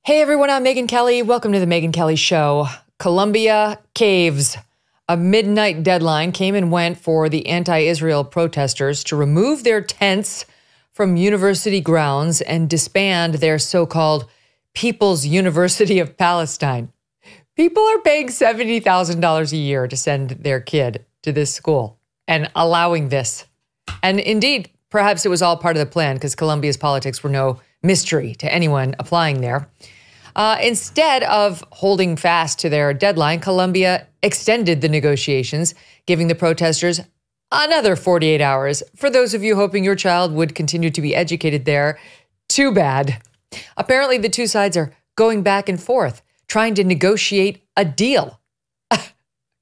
Hey everyone, I'm Megyn Kelly. Welcome to the Megyn Kelly Show. Columbia caves. A midnight deadline came and went for the anti-Israel protesters to remove their tents from university grounds and disband their so-called People's University of Palestine. People are paying $70,000 a year to send their kid to this school and allowing this. And indeed, perhaps it was all part of the plan because Columbia's politics were no mystery to anyone applying there. Instead of holding fast to their deadline, Columbia extended the negotiations, giving the protesters another 48 hours. For those of you hoping your child would continue to be educated there, too bad. Apparently, the two sides are going back and forth, trying to negotiate a deal.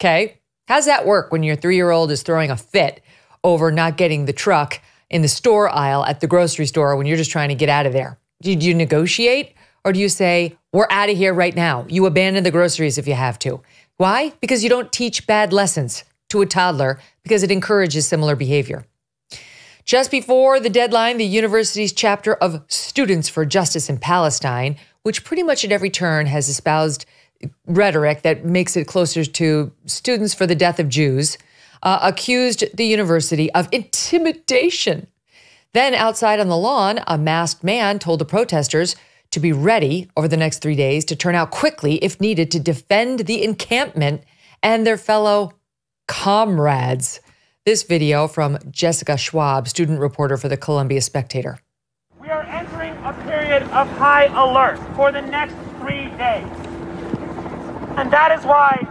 Okay, how's that work when your 3-year-old is throwing a fit over not getting the truck in the store aisle at the grocery store when you're just trying to get out of there? Do you negotiate? Or do you say, we're out of here right now? You abandon the groceries if you have to. Why? Because you don't teach bad lessons to a toddler because it encourages similar behavior. Just before the deadline, the university's chapter of Students for Justice in Palestine, which pretty much at every turn has espoused rhetoric that makes it closer to Students for the Death of Jews, accused the university of intimidation. Then outside on the lawn, a masked man told the protesters to be ready over the next 3 days to turn out quickly if needed to defend the encampment and their fellow comrades. This video from Jessica Schwab, student reporter for the Columbia Spectator. We are entering a period of high alert for the next 3 days. And that is why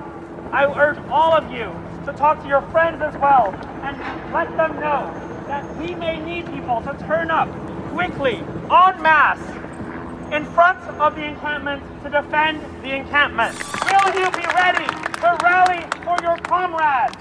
I urge all of you to talk to your friends as well and let them know that we may need people to turn up quickly, en masse, in front of the encampment to defend the encampment. Will you be ready to rally for your comrades?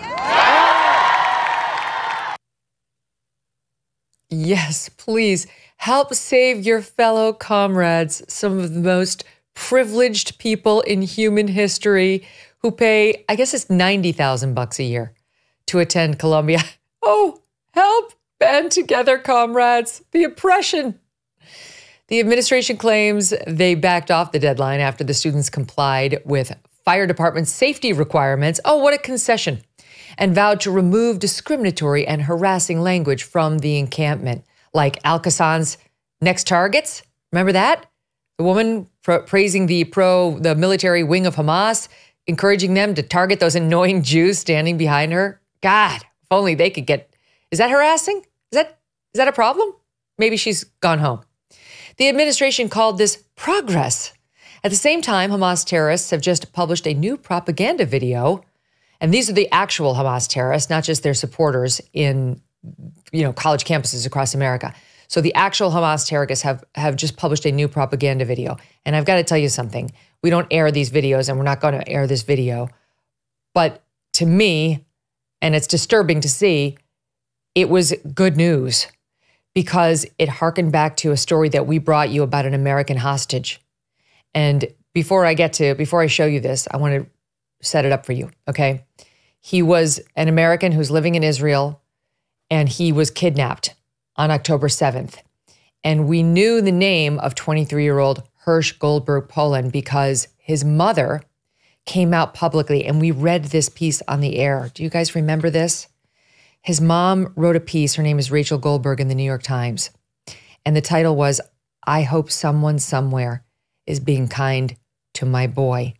Yes, please help save your fellow comrades, some of the most privileged people in human history who pay, I guess it's $90,000 a year to attend Columbia. Oh, help! Band together, comrades. The oppression. The administration claims they backed off the deadline after the students complied with fire department safety requirements. Oh, what a concession. And vowed to remove discriminatory and harassing language from the encampment, like Al-Qassam's next targets. Remember that? The woman praising the military wing of Hamas, encouraging them to target those annoying Jews standing behind her. God, if only they could get... Is that harassing? Is that a problem? Maybe she's gone home. The administration called this progress. At the same time, Hamas terrorists have just published a new propaganda video. And these are the actual Hamas terrorists, not just their supporters in, college campuses across America. So the actual Hamas terrorists have just published a new propaganda video. And I've got to tell you something. We don't air these videos, and we're not going to air this video. But to me, and it's disturbing to see, it was good news because it harkened back to a story that we brought you about an American hostage. And before I show you this, I want to set it up for you, okay? He was an American who's living in Israel, and he was kidnapped on October 7th. And we knew the name of 23-year-old Hirsch Goldberg Poland because his mother came out publicly, and we read this piece on the air. Do you guys remember this? His mom wrote a piece, her name is Rachel Goldberg, in the New York Times. And the title was, I hope someone somewhere is being kind to my boy.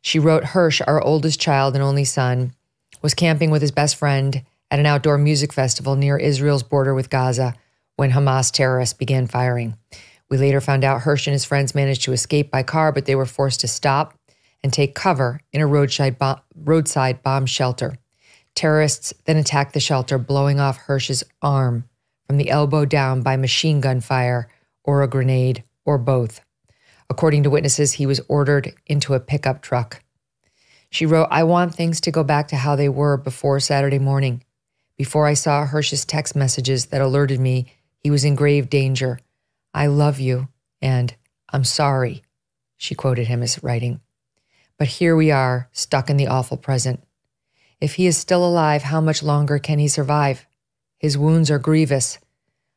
She wrote, Hirsch, our oldest child and only son, was camping with his best friend at an outdoor music festival near Israel's border with Gaza when Hamas terrorists began firing. We later found out Hirsch and his friends managed to escape by car, but they were forced to stop and take cover in a roadside bomb shelter. Terrorists then attacked the shelter, blowing off Hirsch's arm from the elbow down by machine gun fire or a grenade or both. According to witnesses, he was ordered into a pickup truck. She wrote, I want things to go back to how they were before Saturday morning. Before I saw Hirsch's text messages that alerted me he was in grave danger. I love you and I'm sorry, she quoted him as writing. But here we are, stuck in the awful present. If he is still alive, how much longer can he survive? His wounds are grievous.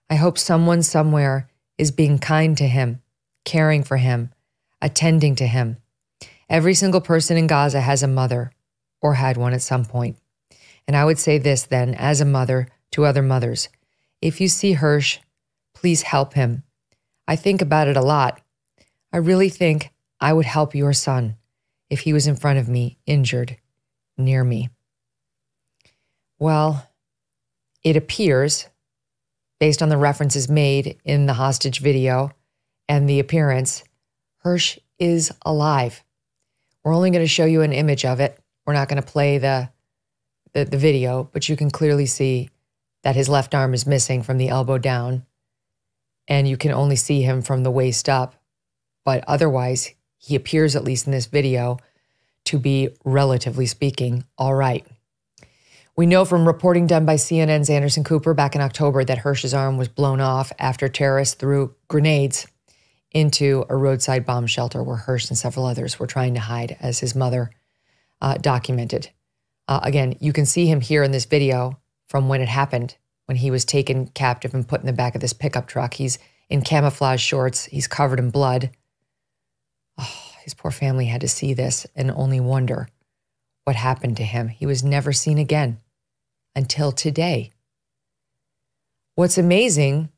I hope someone somewhere is being kind to him, caring for him, attending to him. Every single person in Gaza has a mother or had one at some point. And I would say this then, as a mother to other mothers, if you see Hersh, please help him. I think about it a lot. I really think I would help your son if he was in front of me, injured, near me. Well, it appears, based on the references made in the hostage video and the appearance, Hersh is alive. We're only going to show you an image of it. We're not going to play the video, but you can clearly see that his left arm is missing from the elbow down, and you can only see him from the waist up. But otherwise, he appears, at least in this video, to be, relatively speaking, all right. We know from reporting done by CNN's Anderson Cooper back in October that Hersh's arm was blown off after terrorists threw grenades into a roadside bomb shelter where Hersh and several others were trying to hide, as his mother documented. Again, you can see him here in this video from when it happened, when he was taken captive and put in the back of this pickup truck. He's in camouflage shorts. He's covered in blood. Oh, his poor family had to see this and only wonder what happened to him. He was never seen again until today. What's amazing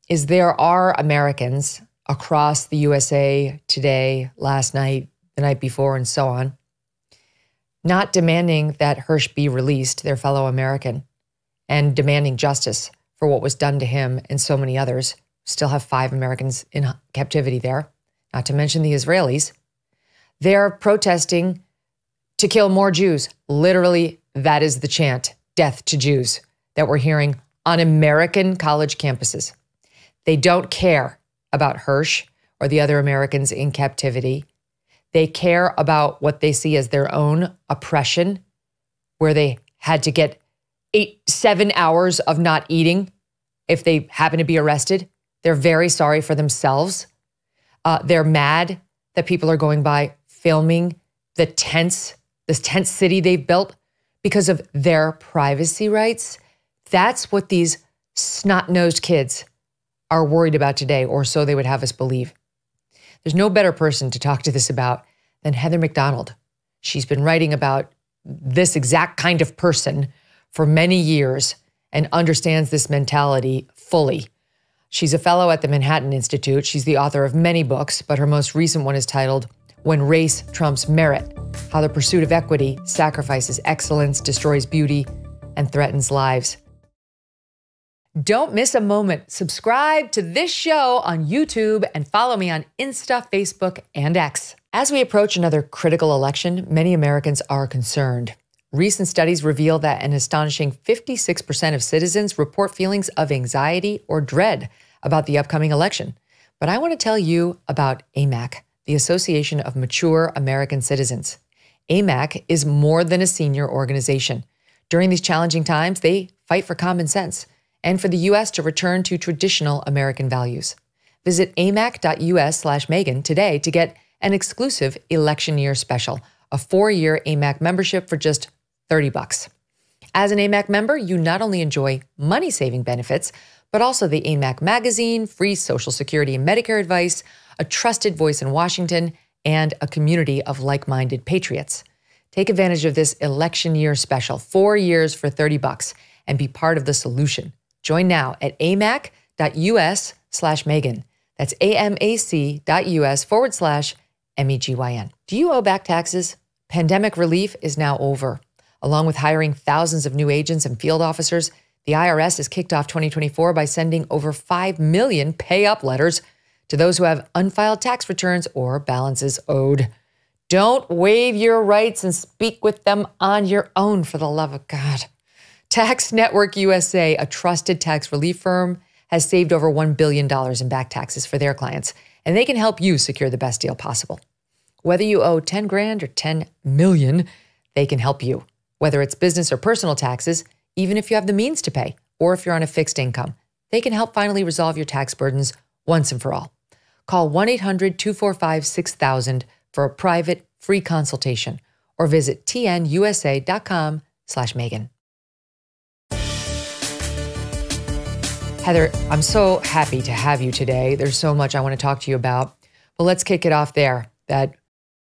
is there are Americans across the USA today, last night, the night before, and so on, not demanding that Hersh be released, their fellow American, and demanding justice for what was done to him and so many others. Still have 5 Americans in captivity there, not to mention the Israelis. They're protesting to kill more Jews. Literally, that is the chant, death to Jews, that we're hearing on American college campuses. They don't care about Hersh or the other Americans in captivity. They care about what they see as their own oppression, where they had to get 7 hours of not eating if they happen to be arrested. They're very sorry for themselves. They're mad that people are going by filming this tent city they've built because of their privacy rights. That's what these snot-nosed kids are worried about today, or so they would have us believe. There's no better person to talk to this about than Heather McDonald. She's been writing about this exact kind of person for many years and understands this mentality fully. She's a fellow at the Manhattan Institute. She's the author of many books, but her most recent one is titled When Race Trumps Merit: How the Pursuit of Equity Sacrifices Excellence, Destroys Beauty, and Threatens Lives. Don't miss a moment. Subscribe to this show on YouTube and follow me on Insta, Facebook, and X. As we approach another critical election, many Americans are concerned. Recent studies reveal that an astonishing 56% of citizens report feelings of anxiety or dread about the upcoming election. But I want to tell you about AMAC, the Association of Mature American Citizens. AMAC is more than a senior organization. During these challenging times, they fight for common sense and for the U.S. to return to traditional American values. Visit amac.us/Megyn today to get an exclusive election year special, a 4-year AMAC membership for just $30. As an AMAC member, you not only enjoy money-saving benefits, but also the AMAC magazine, free Social Security and Medicare advice, a trusted voice in Washington, and a community of like-minded patriots. Take advantage of this election year special, 4 years for $30, and be part of the solution. Join now at amac.us/Megyn. That's amac.us/MEGYN. Do you owe back taxes? Pandemic relief is now over. Along with hiring thousands of new agents and field officers, the IRS has kicked off 2024 by sending over 5 million pay-up letters to those who have unfiled tax returns or balances owed. Don't waive your rights and speak with them on your own, for the love of God. Tax Network USA, a trusted tax relief firm, has saved over $1 billion in back taxes for their clients, and they can help you secure the best deal possible. Whether you owe 10 grand or 10 million, they can help you. Whether it's business or personal taxes, even if you have the means to pay, or if you're on a fixed income, they can help finally resolve your tax burdens once and for all. Call 1-800-245-6000 for a private, free consultation, or visit tnusa.com/Megyn. Heather, I'm so happy to have you today. There's so much I want to talk to you about. Well, let's kick it off there. That,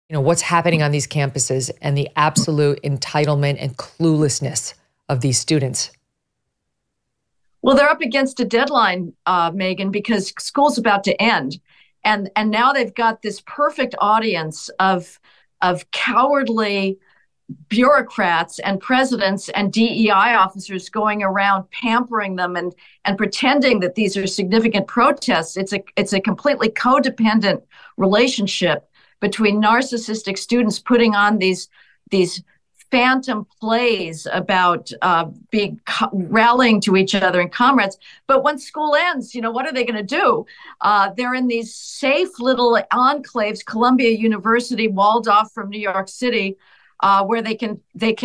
what's happening on these campuses and the absolute entitlement and cluelessness of these students. Well, they're up against a deadline, Megyn, because school's about to end. And now they've got this perfect audience of cowardly bureaucrats and presidents and DEI officers going around pampering them and pretending that these are significant protests. It's a completely codependent relationship between narcissistic students putting on these phantom plays about rallying to each other and comrades. But when school ends, what are they going to do? They're in these safe little enclaves, Columbia University, walled off from New York City, where they can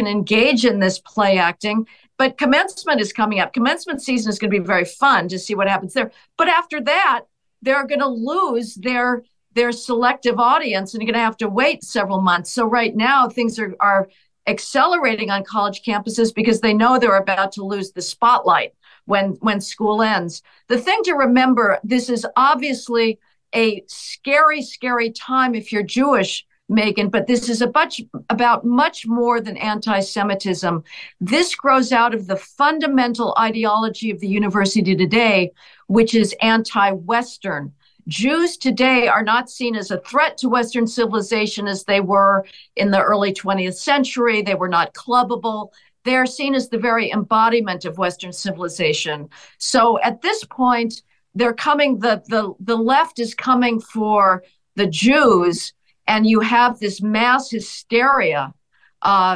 engage in this play acting. But commencement is coming up. Commencement season is going to be very fun to see what happens there. But after that, they're going to lose their selective audience, and you're going to have to wait several months. So right now, things are accelerating on college campuses because they know they're about to lose the spotlight when school ends. The thing to remember, this is obviously a scary, scary time if you're Jewish, Megyn, but this is about much more than anti-Semitism. This grows out of the fundamental ideology of the university today, which is anti-Western. Jews today are not seen as a threat to Western civilization as they were in the early 20th century. They were not clubbable. They're seen as the very embodiment of Western civilization. So at this point, they're coming, the left is coming for the Jews, and you have this mass hysteria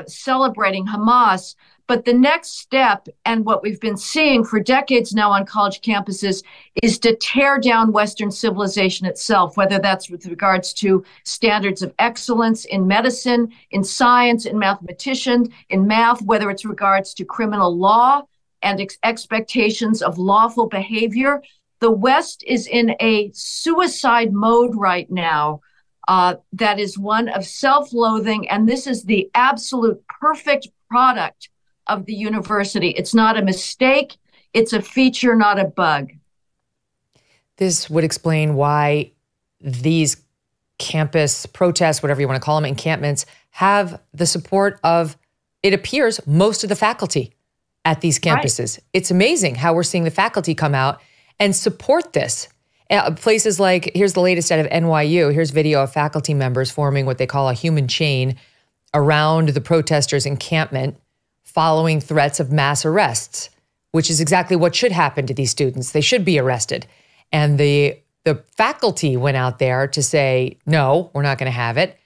celebrating Hamas. But the next step, and what we've been seeing for decades now on college campuses, is to tear down Western civilization itself, whether that's with regards to standards of excellence in medicine, in science, in mathematicians, in math, whether it's regards to criminal law and expectations of lawful behavior. The West is in a suicide mode right now that is one of self-loathing, and this is the absolute perfect product of the university. It's not a mistake. It's a feature, not a bug. This would explain why these campus protests, whatever you want to call them, encampments, have the support of, it appears, most of the faculty at these campuses. Right. It's amazing how we're seeing the faculty come out and support this. Places like, here's the latest out of NYU. Here's video of faculty members forming what they call a human chain around the protesters' encampment, following threats of mass arrests, which is exactly what should happen to these students. They should be arrested. And the faculty went out there to say, no, we're not going to have it.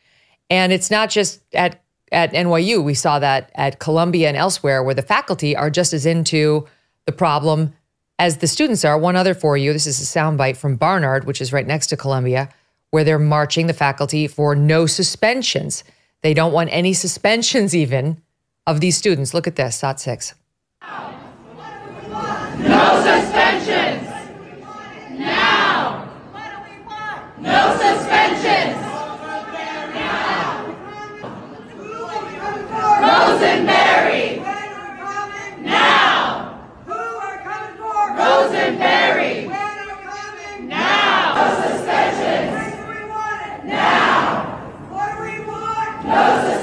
And it's not just at NYU. We saw that at Columbia and elsewhere, where the faculty are just as into the problem as the students are. One other for you. This is a soundbite from Barnard, which is right next to Columbia, where they're marching the faculty for no suspensions. They don't want any suspensions even of these students. Look at this, SOT 6. No suspensions! Now! What do we want? No suspensions! Now! Who are we coming for? Rosenberry! When are we coming? Now! Who are coming for? Rosenberry! When are we coming? Now! No suspensions! When do we want it? Now! What do we want? No suspensions!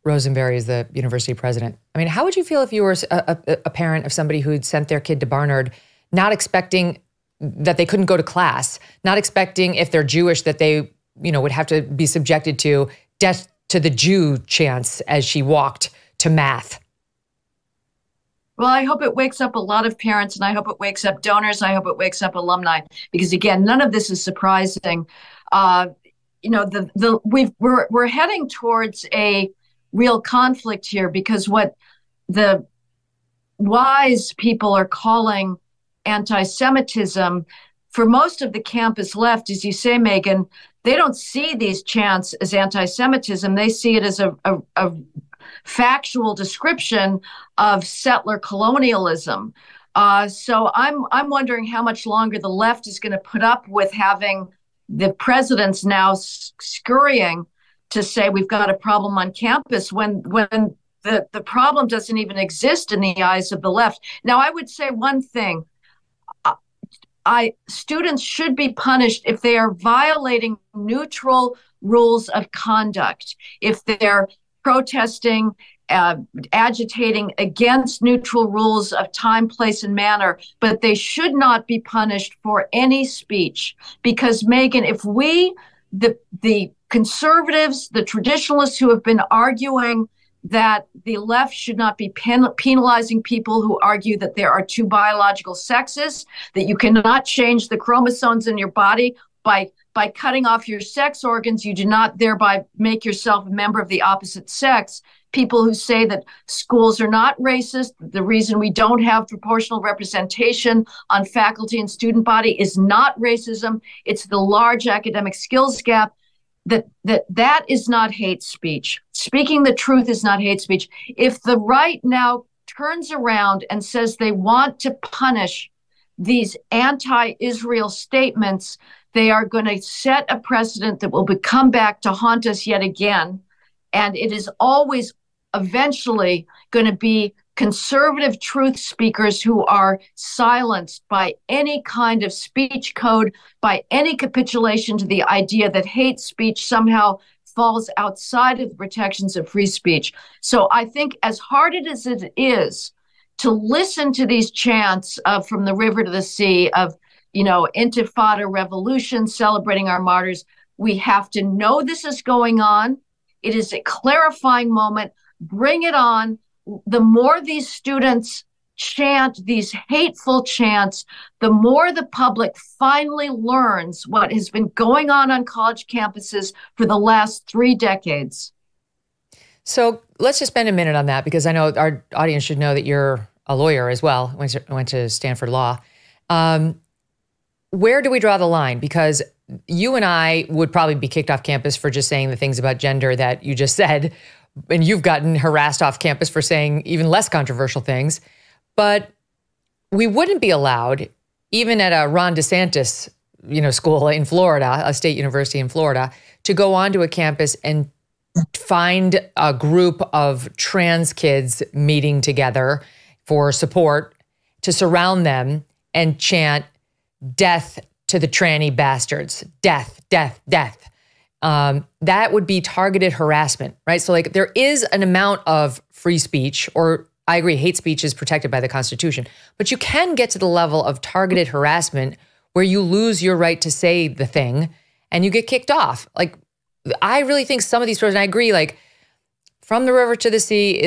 Rosenberry is the university president. I mean, how would you feel if you were a parent of somebody who'd sent their kid to Barnard, not expecting that they couldn't go to class, not expecting, if they're Jewish, that they, would have to be subjected to death to the Jew chants as she walked to math? Well, I hope it wakes up a lot of parents, and I hope it wakes up donors. I hope it wakes up alumni, because again, none of this is surprising. We're heading towards a real conflict here, because what the wise people are calling anti-Semitism, for most of the campus left, as you say, Megyn, they don't see these chants as anti-Semitism. They see it as a factual description of settler colonialism. So I'm wondering how much longer the left is going to put up with having the presidents now scurrying to say we've got a problem on campus when the problem doesn't even exist in the eyes of the left. Now, I would say one thing. students should be punished if they are violating neutral rules of conduct, if they're protesting, agitating against neutral rules of time, place, and manner, but they should not be punished for any speech. Because, Megyn, if we, the conservatives, the traditionalists who have been arguing that the left should not be penalizing people who argue that there are two biological sexes, that you cannot change the chromosomes in your body by cutting off your sex organs, you do not thereby make yourself a member of the opposite sex. People who say that schools are not racist, the reason we don't have proportional representation on faculty and student body is not racism, it's the large academic skills gap. That is not hate speech. Speaking the truth is not hate speech. If the right now turns around and says they want to punish these anti-Israel statements, they are going to set a precedent that will come back to haunt us yet again. And it is always eventually going to be conservative truth speakers who are silenced by any kind of speech code, by any capitulation to the idea that hate speech somehow falls outside of the protections of free speech. So I think as hard as it is to listen to these chants from the river to the sea of, intifada revolution, celebrating our martyrs, we have to know this is going on. It is a clarifying moment. Bring it on. The more these students chant these hateful chants, the more the public finally learns what has been going on college campuses for the last 3 decades. So let's just spend a minute on that, because I know our audience should know that you're a lawyer as well, went to Stanford Law. Where do we draw the line? Because you and I would probably be kicked off campus for just saying the things about gender that you just said. And you've gotten harassed off campus for saying even less controversial things. But we wouldn't be allowed, even at a Ron DeSantis, school in Florida, a state university in Florida, to go onto a campus and find a group of trans kids meeting together for support, to surround them and chant, "Death to the tranny bastards, death, death, death." That would be targeted harassment, right? So there is an amount of free speech, or I agree, hate speech is protected by the Constitution, but you can get to the level of targeted harassment where you lose your right to say the thing and you get kicked off. I really think some of these programs, and I agree, from the river to the sea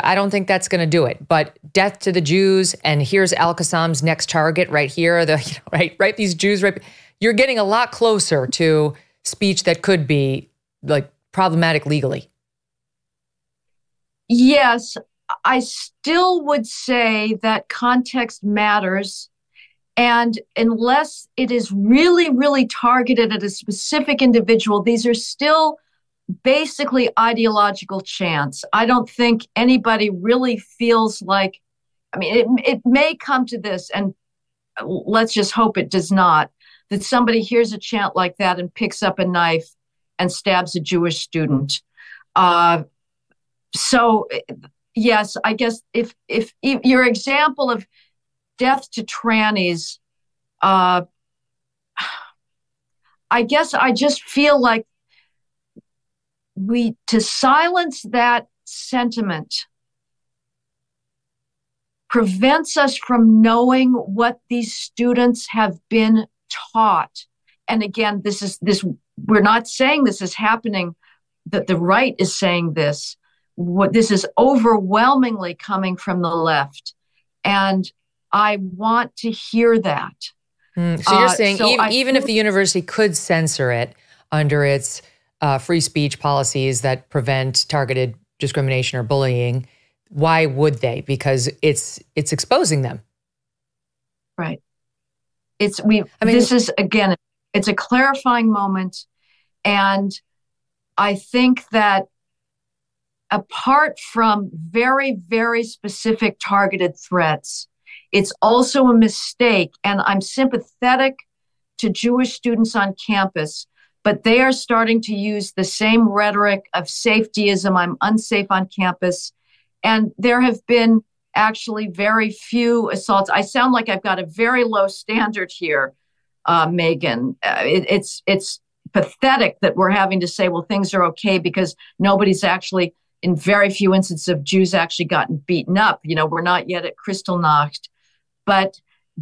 I don't think that's going to do it. But death to the Jews, and here's Al-Qassam's next target right here, right? These Jews, right? You're getting a lot closer to speech that could be problematic legally. Yes, I still would say that context matters. And unless it is really, really targeted at a specific individual, these are still basically ideological chants. I don't think anybody really feels like, it may come to this, and let's just hope it does not, that somebody hears a chant like that and picks up a knife and stabs a Jewish student. So yes, I guess if your example of death to trannies, I guess I just feel like to silence that sentiment prevents us from knowing what these students have been taught. And again, we're not saying this is happening, that the right is saying this. This is overwhelmingly coming from the left. And I want to hear that. So you're saying even if the university could censor it under its free speech policies that prevent targeted discrimination or bullying, why would they? Because it's exposing them. Right. This is, again, it's a clarifying moment. And I think that apart from very, very specific targeted threats, it's also a mistake. And I'm sympathetic to Jewish students on campus, but they are starting to use the same rhetoric of safetyism. I'm unsafe on campus. And there have been actually very few assaults. I sound like I've got a very low standard here, Megyn. It's pathetic that we're having to say, well, things are okay because nobody's actually, in very few instances of Jews actually gotten beaten up. We're not yet at Kristallnacht. But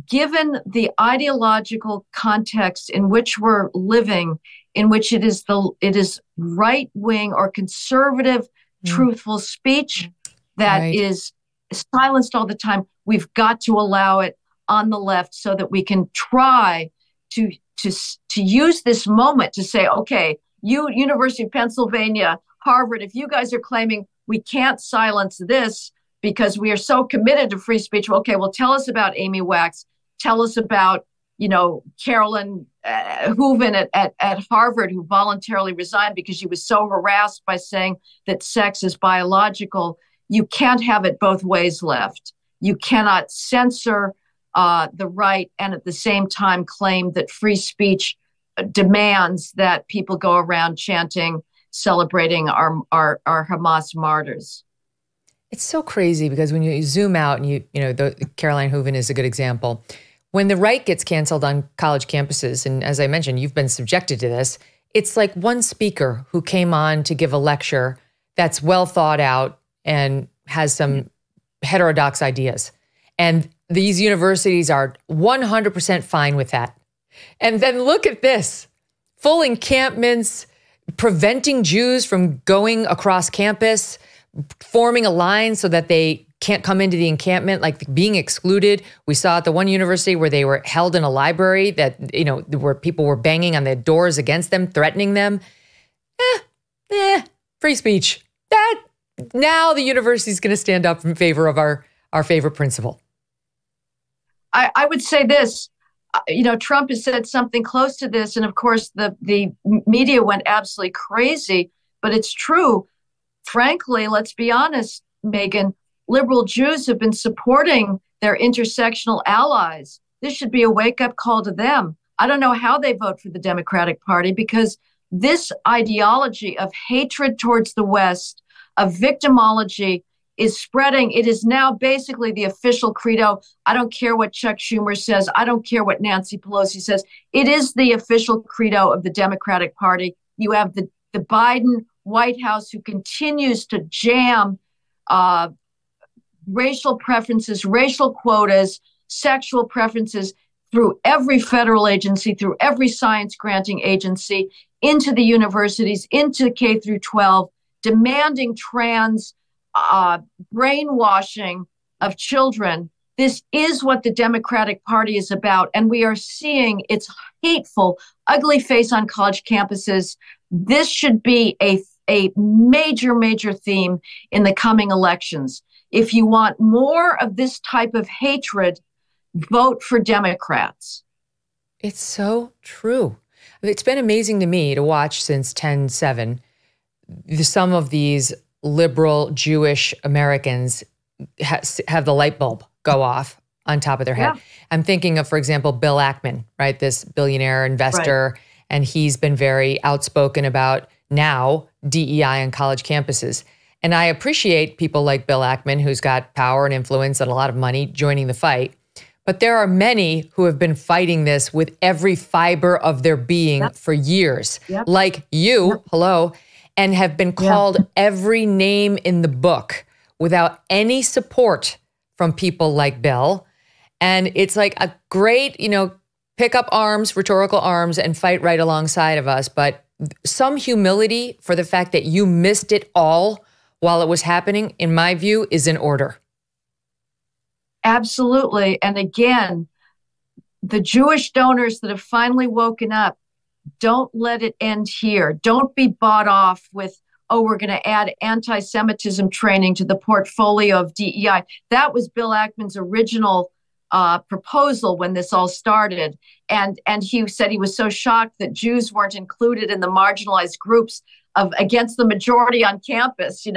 given the ideological context in which we're living, in which it is right wing or conservative truthful speech that is silenced all the time, we've got to allow it on the left so that we can try to use this moment to say, okay, you, University of Pennsylvania, Harvard, if you guys are claiming we can't silence this because we are so committed to free speech, okay, well, tell us about Amy Wax. Tell us about, Carolyn Hooven at Harvard, who voluntarily resigned because she was so harassed by saying that sex is biological. You can't have it both ways, left. You cannot censor the right and at the same time claim that free speech demands that people go around chanting, celebrating our Hamas martyrs. It's so crazy because when you zoom out and Caroline Hooven is a good example. When the right gets canceled on college campuses, and as I mentioned, you've been subjected to this, it's like one speaker who came on to give a lecture that's well thought out and has some heterodox ideas. And these universities are 100% fine with that. And then look at this, full encampments, preventing Jews from going across campus, forming a line so that they can't come into the encampment, like being excluded. We saw at the one university where they were held in a library that, where people were banging on the doors against them, threatening them. Free speech. Now the university is going to stand up in favor of our favorite principle. I would say this, Trump has said something close to this. And of course, the media went absolutely crazy, but it's true. Frankly, let's be honest, Megyn, liberal Jews have been supporting their intersectional allies. This should be a wake-up call to them. I don't know how they vote for the Democratic Party because this ideology of hatred towards the West, of victimology, is spreading. It is now basically the official credo. I don't care what Chuck Schumer says. I don't care what Nancy Pelosi says. It is the official credo of the Democratic Party. You have the Biden White House who continues to jam racial preferences, racial quotas, sexual preferences through every federal agency, through every science granting agency, into the universities, into K through 12, demanding trans brainwashing of children. This is what the Democratic Party is about. And we are seeing its hateful, ugly face on college campuses. This should be a major, major theme in the coming elections. If you want more of this type of hatred, vote for Democrats. It's so true. It's been amazing to me to watch since 10/7, some of these liberal Jewish Americans have the light bulb go off on top of their head. Yeah. I'm thinking of, for example, Bill Ackman, right? This billionaire investor, right. And he's been very outspoken about now DEI on college campuses. And I appreciate people like Bill Ackman, who's got power and influence and a lot of money, joining the fight. But there are many who have been fighting this with every fiber of their being for years, like you, hello, and have been called every name in the book without any support from people like Bill. And it's like a great, pick up arms, rhetorical arms, and fight right alongside of us. But some humility for the fact that you missed it all while it was happening, in my view, is in order. Absolutely. And again, the Jewish donors that have finally woken up, don't let it end here. Don't be bought off with, we're going to add anti-Semitism training to the portfolio of DEI. That was Bill Ackman's original proposal when this all started. And he said he was so shocked that Jews weren't included in the marginalized groups against the majority on campus,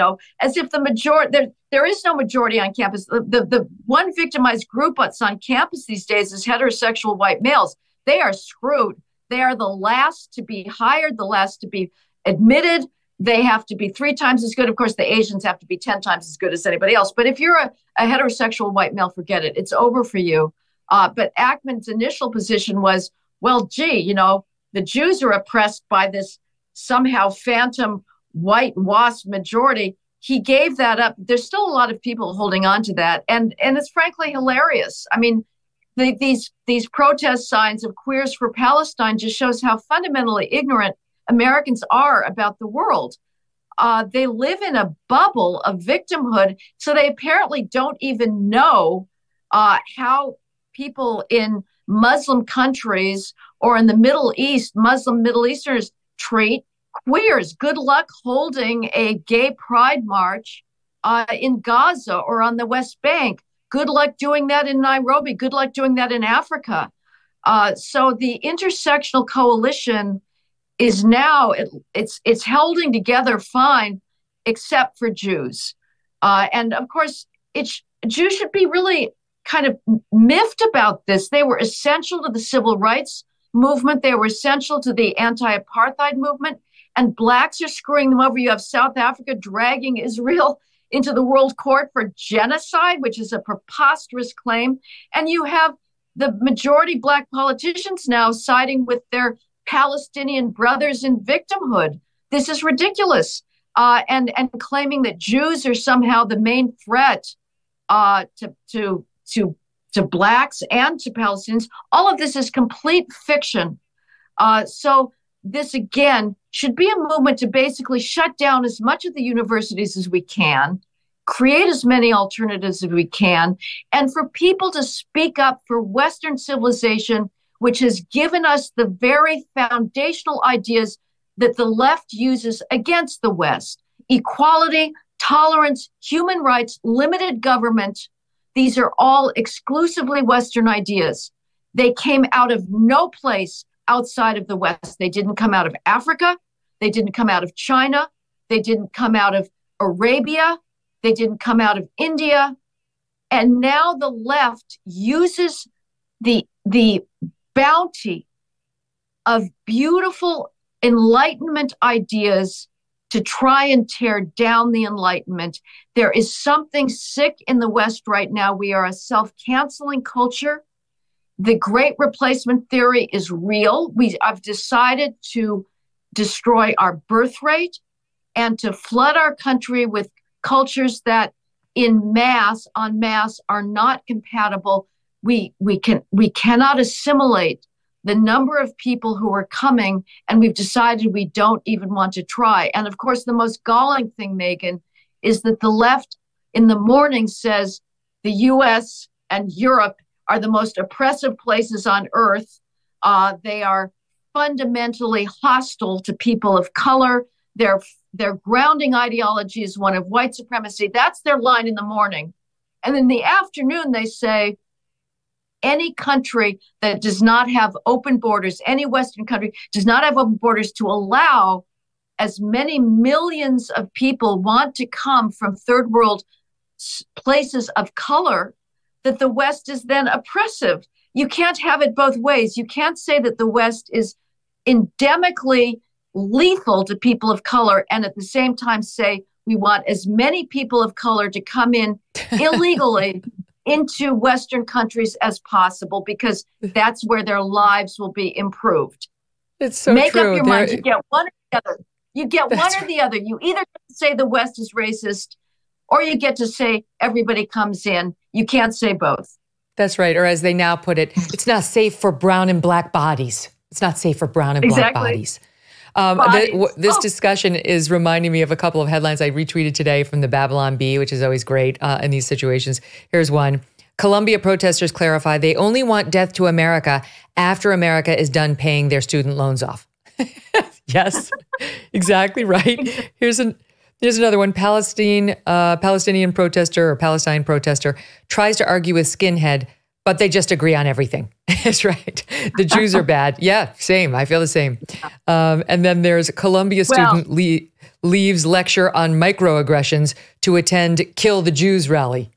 as if the majority, there is no majority on campus. The one victimized group that's on campus these days is heterosexual white males. They are screwed. They are the last to be hired, the last to be admitted. they have to be 3 times as good. Of course, the Asians have to be 10 times as good as anybody else. But if you're a heterosexual white male, forget it. It's over for you. But Ackman's initial position was, well, gee, you know, the Jews are oppressed by this somehow phantom white WASP majority. He gave that up. There's still a lot of people holding on to that. And it's frankly hilarious. I mean, these protest signs of Queers for Palestine just shows how fundamentally ignorant Americans are about the world. They live in a bubble of victimhood, so they apparently don't even know how people in Muslim countries or in the Middle East, Muslim Middle Easterners treat queers. Good luck holding a gay pride march in Gaza or on the West Bank. Good luck doing that in Nairobi. Good luck doing that in Africa. So the intersectional coalition is now, it's holding together fine, except for Jews. And of course, Jews should be really kind of miffed about this. They were essential to the civil rights movement. They were essential to the anti-apartheid movement. And blacks are screwing them over. You have South Africa dragging Israel into the World Court for genocide, which is a preposterous claim. And you have the majority black politicians now siding with their Palestinian brothers in victimhood. This is ridiculous. And claiming that Jews are somehow the main threat to blacks and to Palestinians. All of this is complete fiction. So this, again, should be a movement to basically shut down as much of the universities as we can, create as many alternatives as we can, and for people to speak up for Western civilization, which has given us the very foundational ideas that the left uses against the West: equality, tolerance, human rights, limited government. These are all exclusively Western ideas. They came out of no place outside of the West. They didn't come out of Africa. They didn't come out of China. They didn't come out of Arabia. They didn't come out of India. And now the left uses the bounty of beautiful Enlightenment ideas to try and tear down the Enlightenment. There is something sick in the West right now. We are a self-canceling culture. The Great Replacement theory is real. I've decided to destroy our birth rate and to flood our country with cultures that en masse are not compatible. We cannot assimilate the number of people who are coming, and we've decided we don't even want to try. And of course, the most galling thing, Megyn, is that the left in the morning says the US and Europe are the most oppressive places on earth. They are fundamentally hostile to people of color. Their grounding ideology is one of white supremacy. That's their line in the morning. And in the afternoon, they say, any country that does not have open borders, any Western country does not have open borders to allow as many millions of people want to come from third world places of color, that the West is then oppressive. You can't have it both ways. You can't say that the West is endemically lethal to people of color and at the same time say we want as many people of color to come in illegally into Western countries as possible, because that's where their lives will be improved. It's so Make true. up your mind. You get one or the other. You get one or right. the other. You either get to say the West is racist, or you get to say everybody comes in. You can't say both. That's right. Or as they now put it, it's not safe for brown and black bodies. It's not safe for brown and black bodies. This discussion is reminding me of a couple of headlines I retweeted today from the Babylon Bee, which is always great in these situations. Here's one. Columbia protesters clarify they only want death to America after America is done paying their student loans off. Yes, exactly right. Here's another one. Palestinian protester tries to argue with skinhead, but they just agree on everything. That's right. The Jews are bad. Yeah, same. I feel the same. And then there's a Columbia student leaves lecture on microaggressions to attend Kill the Jews rally.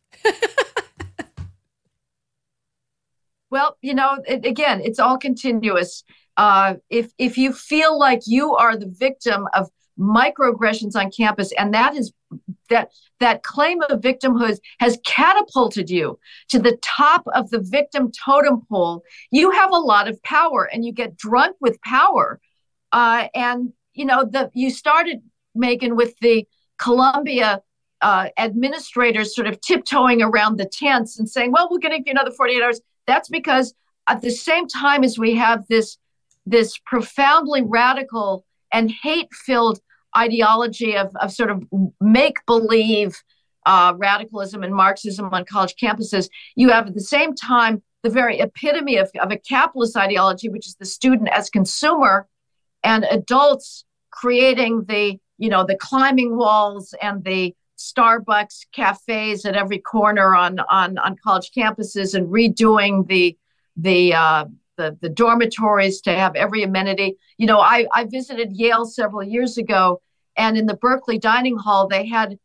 Well, again, it's all continuous. If you feel like you are the victim of microaggressions on campus, and that claim of victimhood has catapulted you to the top of the victim totem pole. You have a lot of power, and you get drunk with power. And you started, Megyn, with the Columbia administrators sort of tiptoeing around the tents and saying, "Well, we're going to give you another 48 hours." That's because at the same time as we have this profoundly radical and hate-filled ideology of sort of make-believe radicalism and Marxism on college campuses, you have at the same time the very epitome of a capitalist ideology, which is the student as consumer, and adults creating the climbing walls and the Starbucks cafes at every corner on college campuses, and redoing the dormitories to have every amenity. I visited Yale several years ago, and in the Berkeley dining hall, they had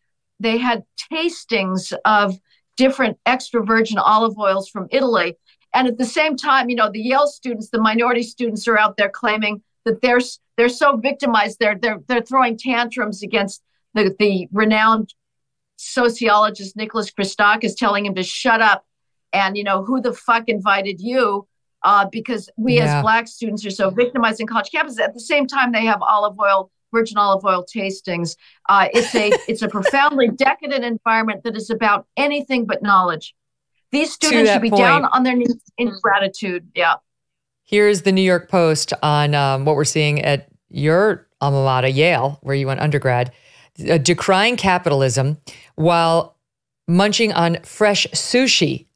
tastings of different extra virgin olive oils from Italy. And at the same time, the Yale students, the minority students, are out there claiming that they're so victimized, they're throwing tantrums against the renowned sociologist Nicholas Christakis, telling him to shut up, and who the fuck invited you? Because we as Black students are so victimized in college campuses. At the same time, they have virgin olive oil tastings. It's a profoundly decadent environment that is about anything but knowledge. These students should be down on their knees in gratitude. Yeah. Here's the New York Post on what we're seeing at your alma mater, Yale, where you went undergrad, decrying capitalism while munching on fresh sushi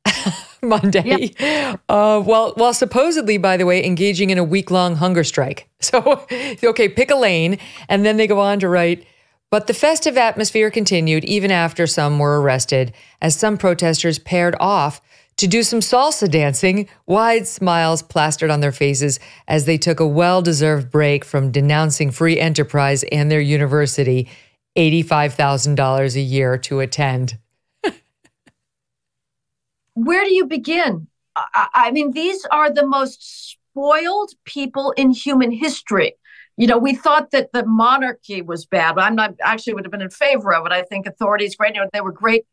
Monday, while supposedly, by the way, engaging in a week-long hunger strike. So, okay, pick a lane. And then they go on to write, but the festive atmosphere continued even after some were arrested, as some protesters paired off to do some salsa dancing, wide smiles plastered on their faces as they took a well-deserved break from denouncing free enterprise and their university, $85,000 a year to attend. Where do you begin? I mean, these are the most spoiled people in human history. We thought that the monarchy was bad, but I'm not actually would have been in favor of it. I think authorities, great. They were great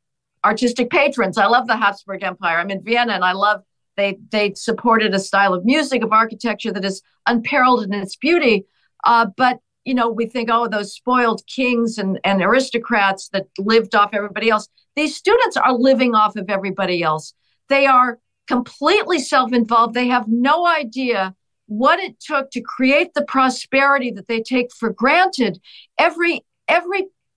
artistic patrons. I love the Habsburg Empire. I'm in Vienna, and I love they supported a style of music, of architecture that is unparalleled in its beauty. But we think, those spoiled kings and aristocrats that lived off everybody else. These students are living off of everybody else. They are completely self-involved. They have no idea what it took to create the prosperity that they take for granted. Every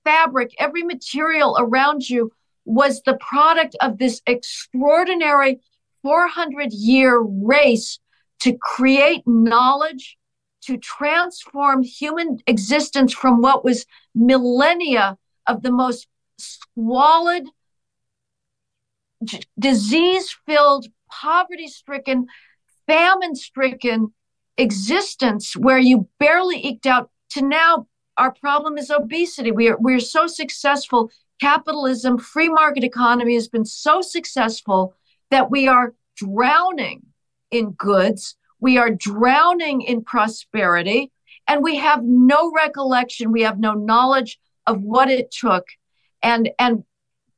fabric, every material around you was the product of this extraordinary 400-year race to create knowledge, to transform human existence from what was millennia of the most squalid, disease-filled, poverty-stricken, famine-stricken existence where you barely eked out, to now our problem is obesity. We're so successful. Capitalism, free market economy has been so successful that we are drowning in goods. We are drowning in prosperity, and we have no recollection. We have no knowledge of what it took. And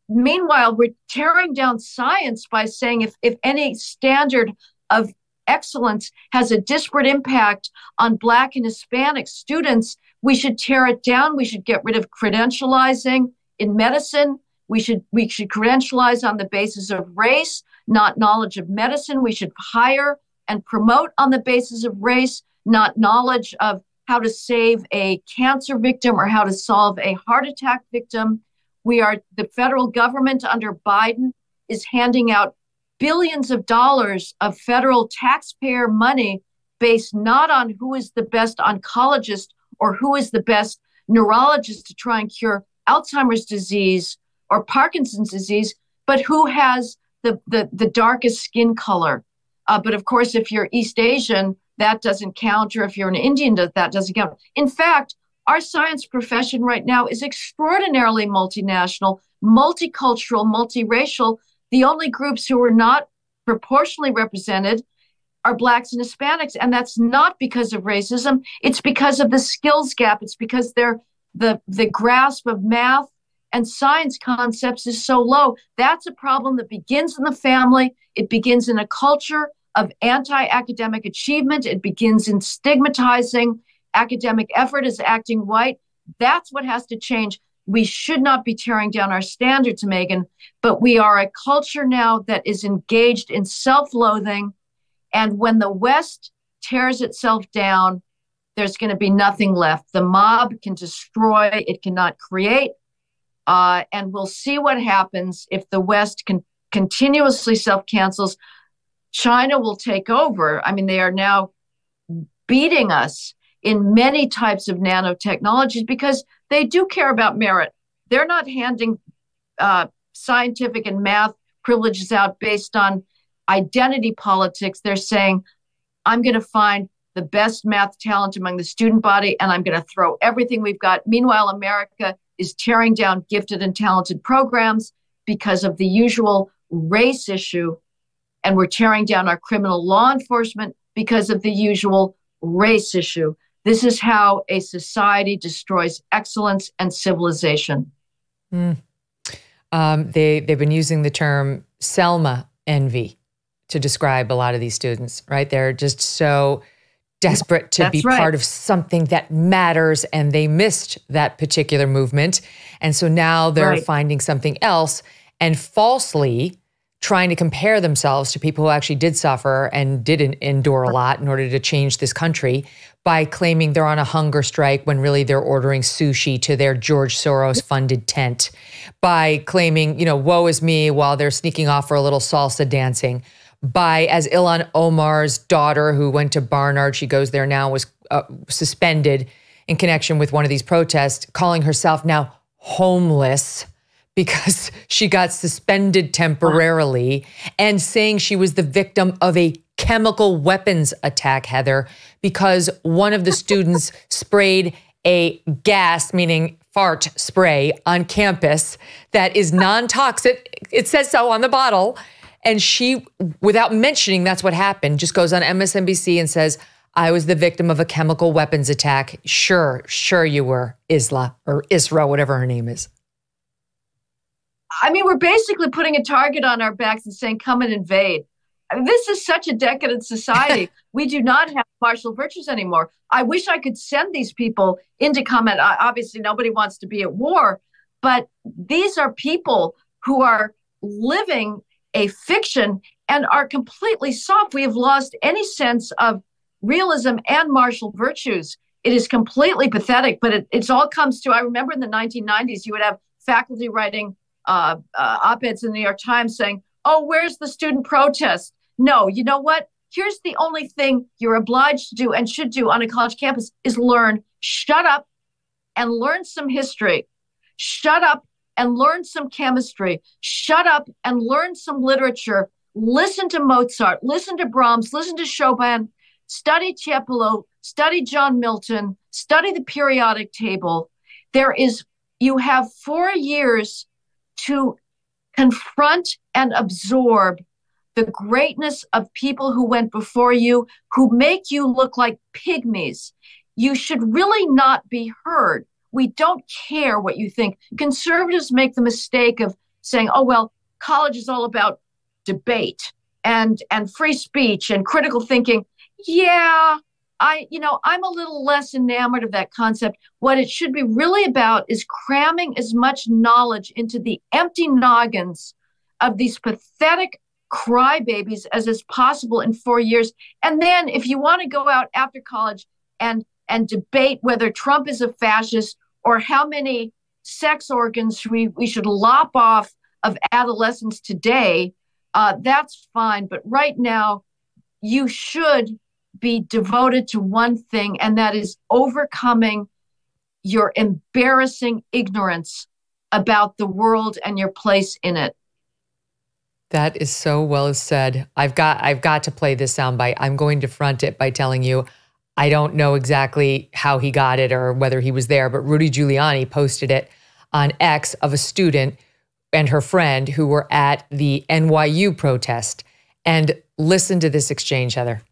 meanwhile, we're tearing down science by saying if any standard of excellence has a disparate impact on Black and Hispanic students, we should tear it down. We should get rid of credentializing in medicine. We should credentialize on the basis of race, not knowledge of medicine. We should hire and promote on the basis of race, not knowledge of how to save a cancer victim or how to solve a heart attack victim. The federal government under Biden is handing out billions of dollars of federal taxpayer money based not on who is the best oncologist or who is the best neurologist to try and cure Alzheimer's disease or Parkinson's disease, but who has the darkest skin color. But of course, if you're East Asian, that doesn't count, or if you're an Indian, that doesn't count. In fact, our science profession right now is extraordinarily multinational, multicultural, multiracial. The only groups who are not proportionally represented are Blacks and Hispanics. And that's not because of racism. It's because of the skills gap. It's because they're the grasp of math and science concepts is so low. That's a problem that begins in the family. It begins in a culture of anti-academic achievement. It begins in stigmatizing academic effort as acting white. That's what has to change. We should not be tearing down our standards, Megyn, but we are a culture now that is engaged in self-loathing. And when the West tears itself down, there's going to be nothing left. The mob can destroy, it cannot create. And we'll see what happens if the West continuously self-cancels. China will take over. I mean, they are now beating us in many types of nanotechnologies because they do care about merit. They're not handing scientific and math privileges out based on identity politics. They're saying, I'm going to find the best math talent among the student body, and I'm going to throw everything we've got. Meanwhile, America is tearing down gifted and talented programs because of the usual race issue, and we're tearing down our criminal law enforcement because of the usual race issue. This is how a society destroys excellence and civilization. They've been using the term Selma envy to describe a lot of these students, right? They're just so desperate to be part of something that matters, and they missed that particular movement. And so now they're finding something else and falsely trying to compare themselves to people who actually did suffer and did endure a lot in order to change this country by claiming they're on a hunger strike when really they're ordering sushi to their George Soros funded tent, by claiming, you know, woe is me while they're sneaking off for a little salsa dancing, by, as Ilhan Omar's daughter who went to Barnard, she goes there now, was suspended in connection with one of these protests, calling herself now homeless because she got suspended temporarily, and saying she was the victim of a chemical weapons attack, Heather, because one of the students sprayed a gas, meaning fart spray, on campus that is non-toxic. It says so on the bottle. And she, without mentioning that's what happened, just goes on MSNBC and says, I was the victim of a chemical weapons attack. Sure you were, Isra, whatever her name is. I mean, we're basically putting a target on our backs and saying, come and invade. I mean, this is such a decadent society. We do not have martial virtues anymore. I wish I could send these people into combat. Obviously, nobody wants to be at war, but these are people who are living a fiction and are completely soft. We have lost any sense of realism and martial virtues. It is completely pathetic, but it all comes to, I remember in the 1990s, you would have faculty writing op-eds in the New York Times saying, oh, where's the student protest? No, you know what? Here's the only thing you're obliged to do and should do on a college campus is learn. Shut up and learn some history. Shut up and learn some chemistry. Shut up and learn some literature. Listen to Mozart, listen to Brahms, listen to Chopin, study Tiepolo, study John Milton, study the periodic table. You have 4 years to confront and absorb the greatness of people who went before you, who make you look like pygmies. You should really not be heard. We don't care what you think. Conservatives make the mistake of saying, oh, well, college is all about debate and free speech and critical thinking. Yeah, I'm a little less enamored of that concept. What it should be really about is cramming as much knowledge into the empty noggins of these pathetic crybabies as is possible in 4 years. And then if you want to go out after college and debate whether Trump is a fascist or how many sex organs we should lop off of adolescents today, that's fine. But right now, you should be devoted to one thing, and that is overcoming your embarrassing ignorance about the world and your place in it. That is so well said. I've got to play this soundbite. I'm going to front it by telling you, I don't know exactly how he got it or whether he was there, but Rudy Giuliani posted it on X of a student and her friend who were at the NYU protest. And listen to this exchange, Heather.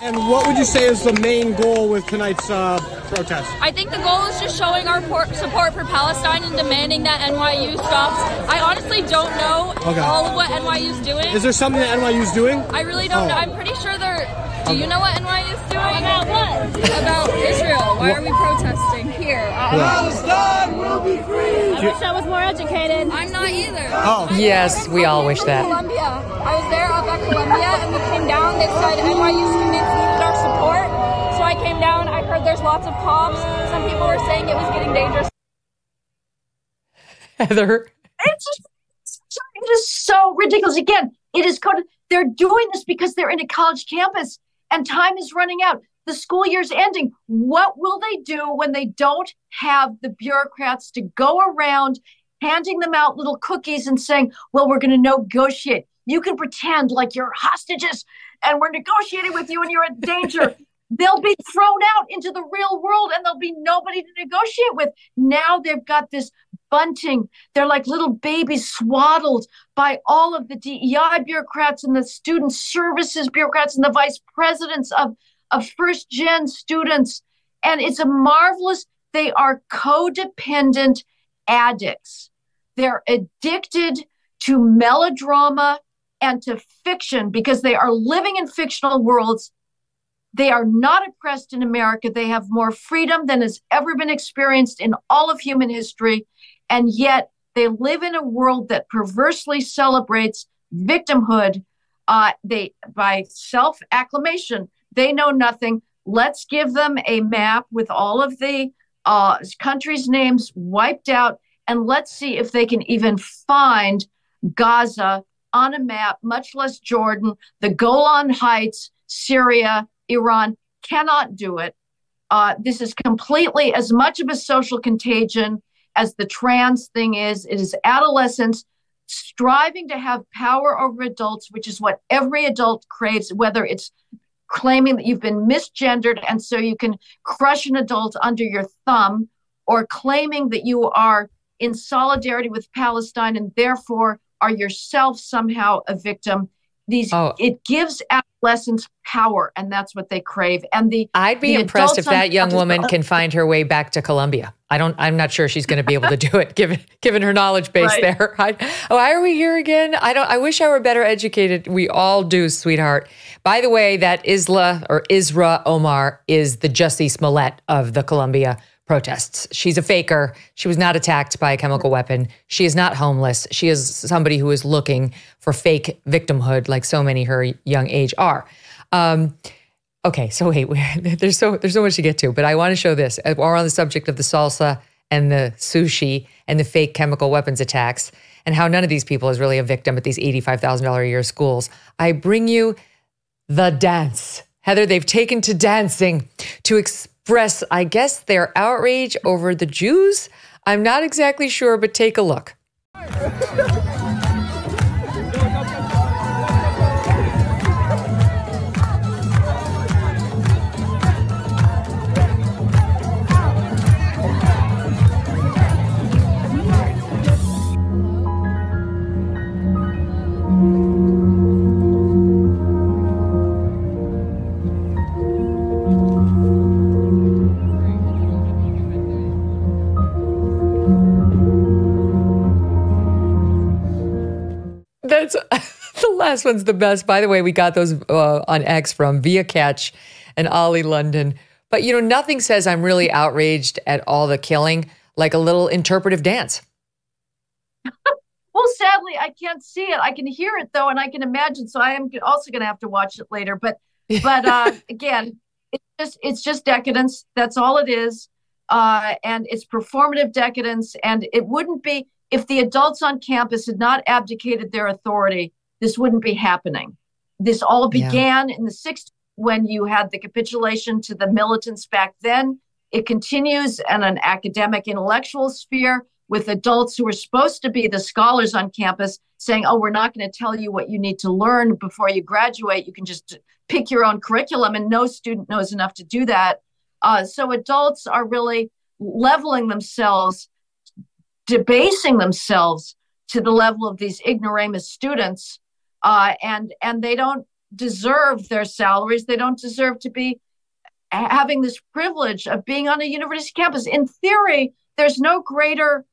And what would you say is the main goal with tonight's protest? I think the goal is just showing our support for Palestine and demanding that NYU stops. I honestly don't know all of what NYU is doing. Is there something that NYU is doing? I really don't know. I'm pretty sure they're... Do you know what NYU is doing? About what? About Israel. Why are we protesting here? Palestine will be free! I wish I was more educated. I'm not either. Oh. Yes, we all wish that. Columbia. I was there up at Columbia and we came down. They said NYU students needed our support. So I came down. I heard there's lots of cops. Some people were saying it was getting dangerous. Heather? It is so ridiculous. Again, it is coded. They're doing this because they're in a college campus and time is running out. The school year's ending. What will they do when they don't have the bureaucrats to go around handing them out little cookies and saying, well, we're going to negotiate. You can pretend like you're hostages and we're negotiating with you and you're in danger. They'll be thrown out into the real world and there'll be nobody to negotiate with. Now they've got this bunting. They're like little babies swaddled by all of the DEI bureaucrats and the student services bureaucrats and the vice presidents of first gen students. And it's a marvelous, they are codependent addicts. They're addicted to melodrama and to fiction because they are living in fictional worlds. They are not oppressed in America. They have more freedom than has ever been experienced in all of human history. And yet they live in a world that perversely celebrates victimhood. By self-acclamation, they know nothing. Let's give them a map with all of the countries' names wiped out, and let's see if they can even find Gaza on a map, much less Jordan, the Golan Heights, Syria, Iran. Cannot do it. This is completely as much of a social contagion as the trans thing is. It is adolescents striving to have power over adults, which is what every adult craves, whether it's claiming that you've been misgendered and so you can crush an adult under your thumb, or claiming that you are in solidarity with Palestine and therefore are yourself somehow a victim. It gives adolescents power, and that's what they crave. And I'd be impressed if that young woman can find her way back to Columbia. I'm not sure she's going to be able to do it, given her knowledge base there. Why are we here again? I wish I were better educated. We all do, sweetheart. By the way, that Isra Omar is the Jussie Smollett of the Columbia protests. She's a faker. She was not attacked by a chemical weapon. She is not homeless. She is somebody who is looking for fake victimhood, like so many her young age are. Okay, so wait, there's so much to get to, but I want to show this. We're on the subject of the salsa and the sushi and the fake chemical weapons attacks and how none of these people is really a victim at these $85,000 a year schools. I bring you the dance. Heather, they've taken to dancing to express, I guess, their outrage over the Jews. I'm not exactly sure, but take a look. That's the last one's the best. By the way, we got those on X from Via Catch and Ollie London. But, nothing says I'm really outraged at all the killing like a little interpretive dance. Well, sadly, I can't see it. I can hear it, though, and I can imagine. So I am also going to have to watch it later. But again, it's just decadence. That's all it is. And it's performative decadence. And it wouldn't be, if the adults on campus had not abdicated their authority, this wouldn't be happening. This all began in the 60s when you had the capitulation to the militants back then. It continues in an academic intellectual sphere with adults who are supposed to be the scholars on campus saying, oh, we're not going to tell you what you need to learn before you graduate. You can just pick your own curriculum, and no student knows enough to do that. So adults are really leveling themselves, debasing themselves to the level of these ignoramus students, and they don't deserve their salaries. They don't deserve to be having this privilege of being on a university campus. In theory, there's no greater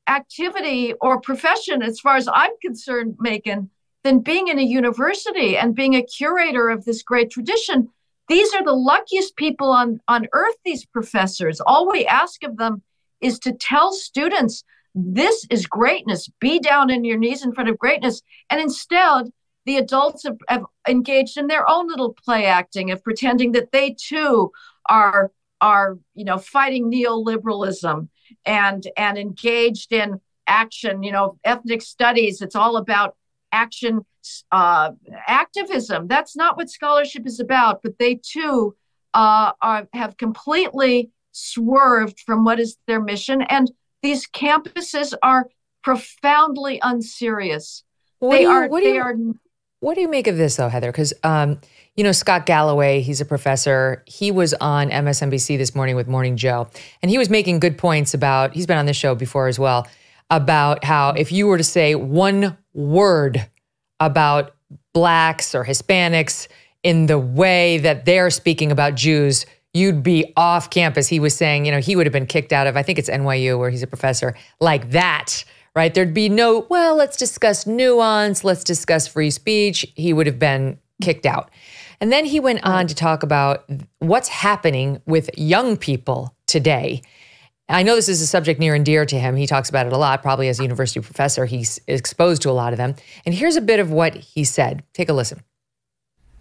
activity or profession, as far as I'm concerned, Megyn, than being in a university and being a curator of this great tradition. These are the luckiest people on earth, these professors. All we ask of them is to tell students, this is greatness. Be down on your knees in front of greatness. And instead, the adults have engaged in their own little play acting of pretending that they too are fighting neoliberalism and engaged in action. Ethnic studies, it's all about action, activism. That's not what scholarship is about, but they too have completely swerved from what is their mission. And these campuses are profoundly unserious. What do you make of this, though, Heather? Because, Scott Galloway, he's a professor. He was on MSNBC this morning with Morning Joe, and he was making good points about, he's been on this show before as well, about how if you were to say one word about Blacks or Hispanics in the way that they're speaking about Jews, you'd be off campus. He was saying, he would have been kicked out of, I think it's NYU where he's a professor, like that. Right? There'd be no, well, let's discuss nuance, let's discuss free speech. He would have been kicked out. And then he went on to talk about what's happening with young people today. I know this is a subject near and dear to him. He talks about it a lot. Probably as a university professor, he's exposed to a lot of them. And here's a bit of what he said. Take a listen.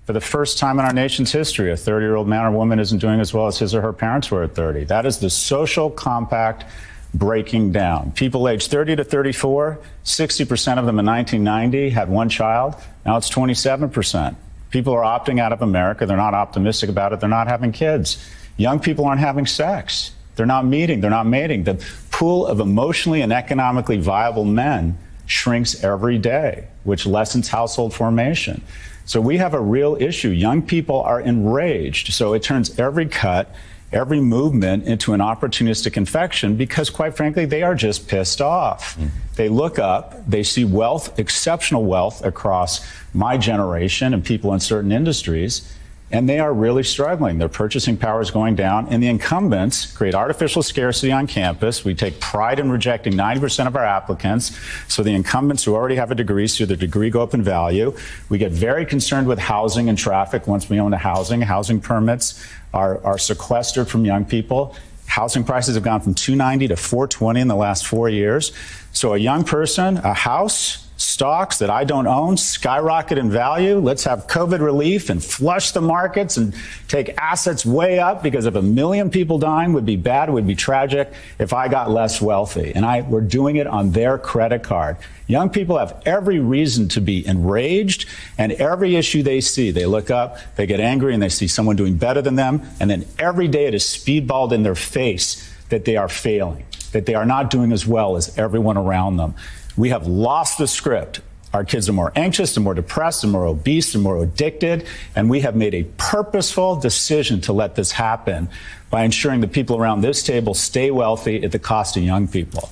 For the first time in our nation's history, a 30-year-old man or woman isn't doing as well as his or her parents were at 30. That is the social compact breaking down. People aged 30 to 34, 60% of them in 1990 had one child. Now it's 27%. People are opting out of America. They're not optimistic about it. They're not having kids. Young people aren't having sex. They're not meeting. They're not mating. The pool of emotionally and economically viable men shrinks every day, which lessens household formation. So we have a real issue. Young people are enraged. So it turns every cut, every movement into an opportunistic infection because, quite frankly, they are just pissed off. They look up, they see wealth, exceptional wealth across my generation and people in certain industries, and they are really struggling. Their purchasing power is going down, and the incumbents create artificial scarcity on campus. We take pride in rejecting 90% of our applicants, so the incumbents who already have a degree see their degree go up in value. We get very concerned with housing and traffic once we own a housing. Housing permits are sequestered from young people. Housing prices have gone from $290 to $420 in the last 4 years. So a young person, a house, stocks that I don't own skyrocket in value. Let's have COVID relief and flush the markets and take assets way up, because if 1 million people dying would be bad, it would be tragic if I got less wealthy. And we're doing it on their credit card. Young people have every reason to be enraged, and every issue they see, they look up, they get angry, and they see someone doing better than them. And then every day it is speedballed in their face that they are failing, that they are not doing as well as everyone around them. We have lost the script. Our kids are more anxious and more depressed and more obese and more addicted. And we have made a purposeful decision to let this happen by ensuring the people around this table stay wealthy at the cost of young people.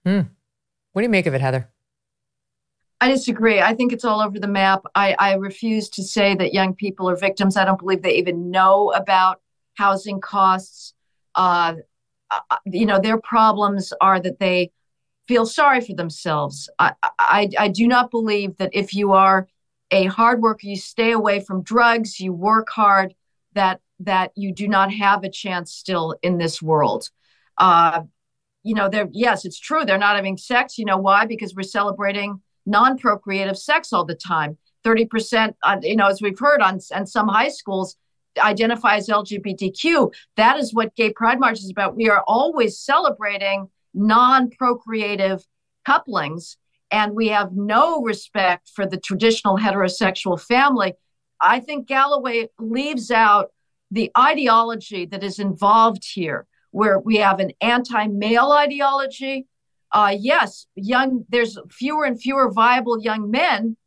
What do you make of it, Heather? I disagree. I think it's all over the map. I refuse to say that young people are victims. I don't believe they even know about housing costs. Their problems are that they feel sorry for themselves. I do not believe that if you are a hard worker, you stay away from drugs, you work hard, that you do not have a chance still in this world. Yes, it's true. They're not having sex. You know why? Because we're celebrating non-procreative sex all the time. 30%, as we've heard on some high schools, identify as LGBTQ. That is what Gay Pride March is about. We are always celebrating non-procreative couplings, and we have no respect for the traditional heterosexual family. I think Galloway leaves out the ideology that is involved here, where we have an anti-male ideology. Yes, there's fewer and fewer viable young men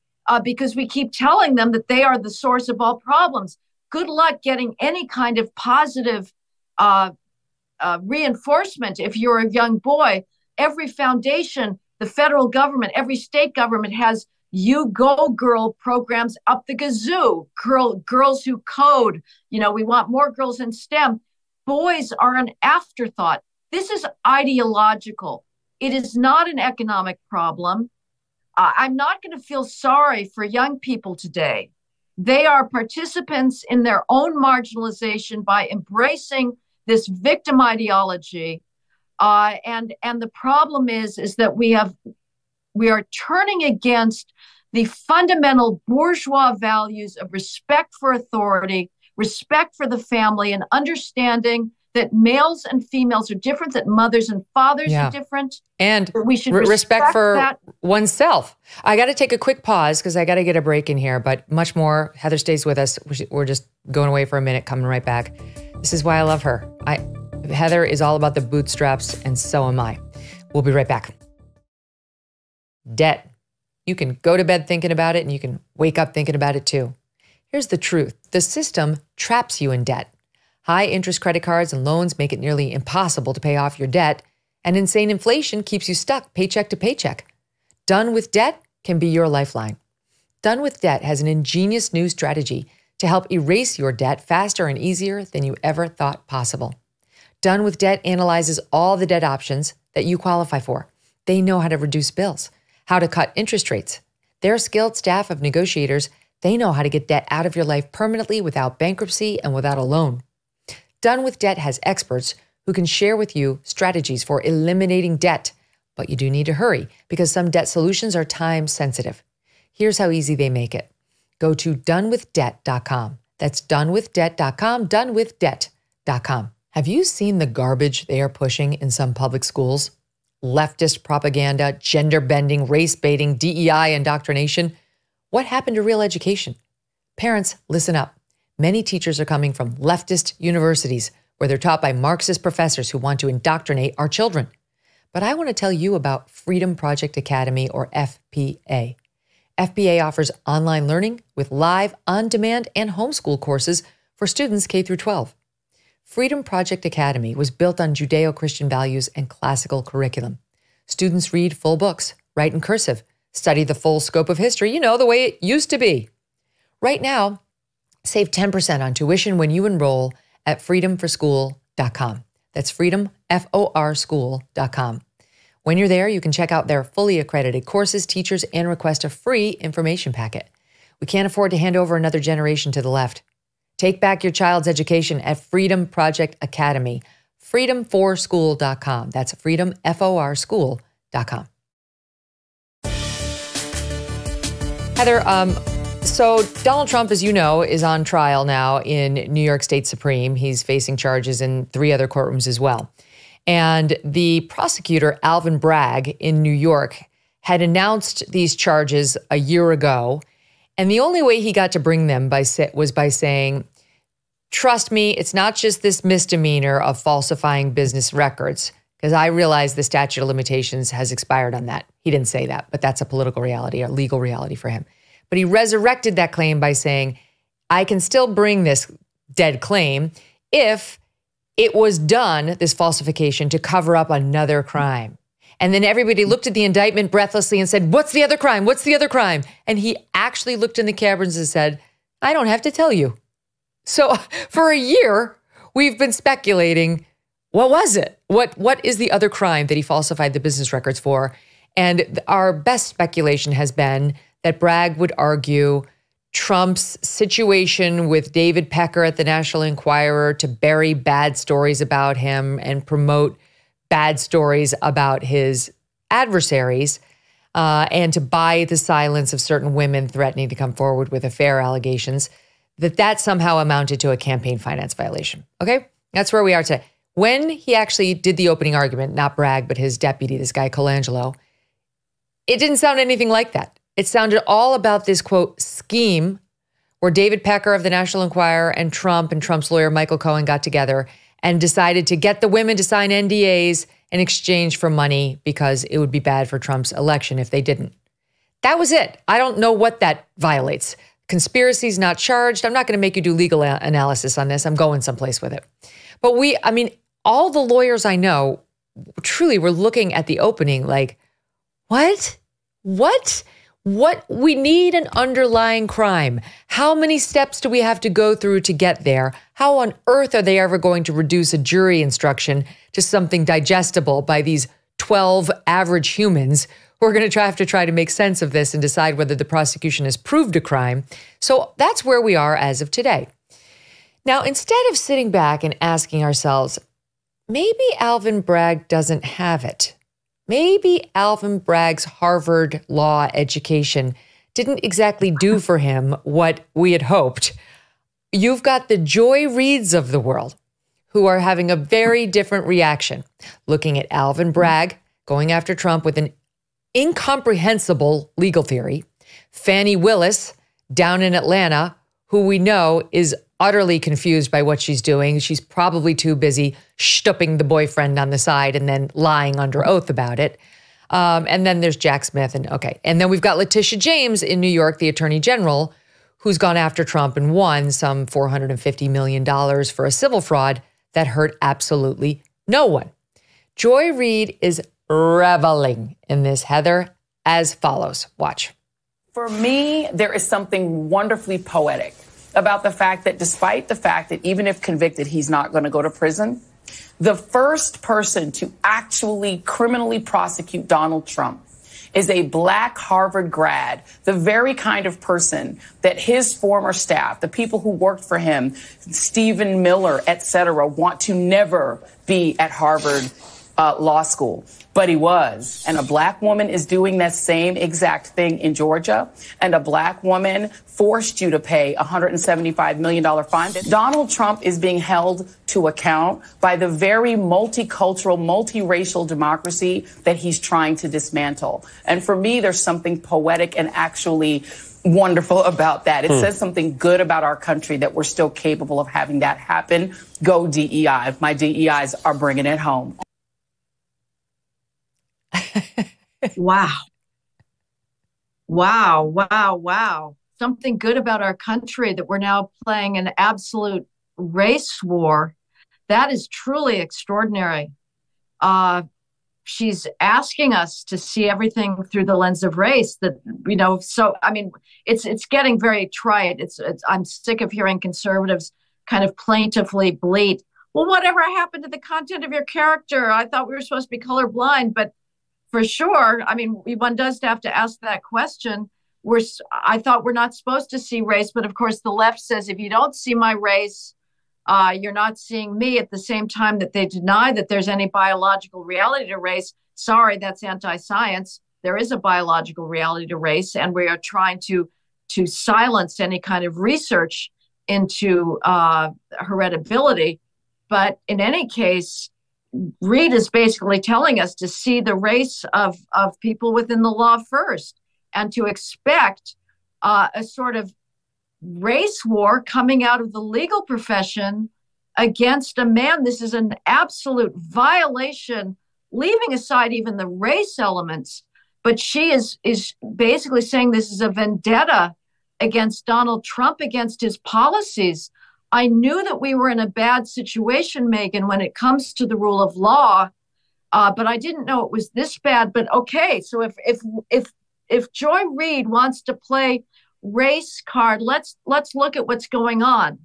because we keep telling them that they are the source of all problems. Good luck getting any kind of positive reinforcement if you're a young boy. Every foundation, the federal government, every state government has You Go Girl programs up the gazoo. Girls who code. We want more girls in STEM. Boys are an afterthought. This is ideological. It is not an economic problem. I'm not going to feel sorry for young people today. They are participants in their own marginalization by embracing this victim ideology. And the problem is that we are turning against the fundamental bourgeois values of respect for authority, respect for the family, and understanding that males and females are different, that mothers and fathers are different. And we should respect for that. oneself. I got to take a quick pause because I got to get a break in here, but much more. Heather stays with us. We're just going away for a minute, coming right back. This is why I love her. Heather is all about the bootstraps, and so am I. We'll be right back. Debt. You can go to bed thinking about it, and you can wake up thinking about it too. Here's the truth. The system traps you in debt. High interest credit cards and loans make it nearly impossible to pay off your debt, and insane inflation keeps you stuck paycheck to paycheck. Done with Debt can be your lifeline. Done with Debt has an ingenious new strategy to help erase your debt faster and easier than you ever thought possible. Done with Debt analyzes all the debt options that you qualify for. They know how to reduce bills, how to cut interest rates. Their skilled staff of negotiators, they know how to get debt out of your life permanently without bankruptcy and without a loan. Done with Debt has experts who can share with you strategies for eliminating debt, but you do need to hurry because some debt solutions are time sensitive. Here's how easy they make it. Go to donewithdebt.com. That's donewithdebt.com, donewithdebt.com. Have you seen the garbage they are pushing in some public schools? Leftist propaganda, gender bending, race baiting, DEI indoctrination. What happened to real education? Parents, listen up. Many teachers are coming from leftist universities where they're taught by Marxist professors who want to indoctrinate our children. But I want to tell you about Freedom Project Academy, or FPA. FPA offers online learning with live, on-demand, and homeschool courses for students K through 12. Freedom Project Academy was built on Judeo-Christian values and classical curriculum. Students read full books, write in cursive, study the full scope of history, the way it used to be. Right now, save 10% on tuition when you enroll at freedomforschool.com. That's freedomforschool.com. When you're there, you can check out their fully accredited courses, teachers, and request a free information packet. We can't afford to hand over another generation to the left. Take back your child's education at Freedom Project Academy, freedomforschool.com. That's freedomforschool.com. Heather, so Donald Trump, as you know, is on trial now in New York State Supreme. He's facing charges in 3 other courtrooms as well. And the prosecutor, Alvin Bragg in New York, had announced these charges a year ago. And the only way he got to bring them was by saying, trust me, it's not just this misdemeanor of falsifying business records, because I realize the statute of limitations has expired on that. He didn't say that, but that's a political reality, a legal reality for him. But he resurrected that claim by saying, I can still bring this dead claim if it was done, this falsification, to cover up another crime. And then everybody looked at the indictment breathlessly and said, what's the other crime? What's the other crime? And he actually looked in the cameras and said, I don't have to tell you. So for a year, we've been speculating, what was it? What is the other crime that he falsified the business records for? And our best speculation has been that Bragg would argue Trump's situation with David Pecker at the National Enquirer to bury bad stories about him and promote bad stories about his adversaries, and to buy the silence of certain women threatening to come forward with affair allegations, that somehow amounted to a campaign finance violation. Okay? That's where we are today. When he actually did the opening argument, not Bragg, but his deputy, this guy Colangelo, it didn't sound anything like that. It sounded all about this, quote, scheme where David Pecker of the National Enquirer and Trump's lawyer, Michael Cohen, got together and decided to get the women to sign NDAs in exchange for money because it would be bad for Trump's election if they didn't. That was it. I don't know what that violates. Conspiracy's not charged. I'm not going to make you do legal analysis on this. I'm going someplace with it. But all the lawyers I know truly were looking at the opening like, what? What we need an underlying crime. How many steps do we have to go through to get there? How on earth are they ever going to reduce a jury instruction to something digestible by these 12 average humans who are going to have to try to make sense of this and decide whether the prosecution has proved a crime? So that's where we are as of today. Now, instead of sitting back and asking ourselves, maybe Alvin Bragg doesn't have it. Maybe Alvin Bragg's Harvard law education didn't exactly do for him what we had hoped. You've got the Joy Reids of the world who are having a very different reaction, looking at Alvin Bragg going after Trump with an incomprehensible legal theory, Fani Willis down in Atlanta, who we know is utterly confused by what she's doing. She's probably too busy stooping the boyfriend on the side and then lying under oath about it. And then there's Jack Smith. And then we've got Letitia James in New York, the attorney general, who's gone after Trump and won some $450 million for a civil fraud that hurt absolutely no one. Joy Reid is reveling in this, Heather, as follows. Watch. For me, there is something wonderfully poetic about the fact that despite the fact that even if convicted, he's not going to go to prison, the first person to actually criminally prosecute Donald Trump is a Black Harvard grad, the very kind of person that his former staff, the people who worked for him, Stephen Miller, et cetera, want to never be at Harvard Law School. But he was. And a Black woman is doing that same exact thing in Georgia. And a Black woman forced you to pay a $175 million fine. Donald Trump is being held to account by the very multicultural, multiracial democracy that he's trying to dismantle. And for me, there's something poetic and actually wonderful about that. It says something good about our country that we're still capable of having that happen. Go DEI. My DEIs are bringing it home. Wow. Wow, wow, wow. Something good about our country that we're now playing an absolute race war. That is truly extraordinary. She's asking us to see everything through the lens of race so, I mean, it's getting very trite. I'm sick of hearing conservatives kind of plaintively bleat, well, whatever happened to the content of your character? I thought we were supposed to be colorblind, but for sure, I mean, one does have to ask that question. I thought we're not supposed to see race, but of course the left says if you don't see my race, you're not seeing me, at the same time that they deny that there's any biological reality to race. Sorry, that's anti-science. There is a biological reality to race, and we are trying to silence any kind of research into heritability. But in any case, Reid is basically telling us to see the race of people within the law first, and to expect a sort of race war coming out of the legal profession against a man. This is an absolute violation, leaving aside even the race elements. But she is basically saying this is a vendetta against Donald Trump, against his policies. I knew that we were in a bad situation, Megyn, when it comes to the rule of law, but I didn't know it was this bad. But okay, so if Joy Reid wants to play race card, let's look at what's going on.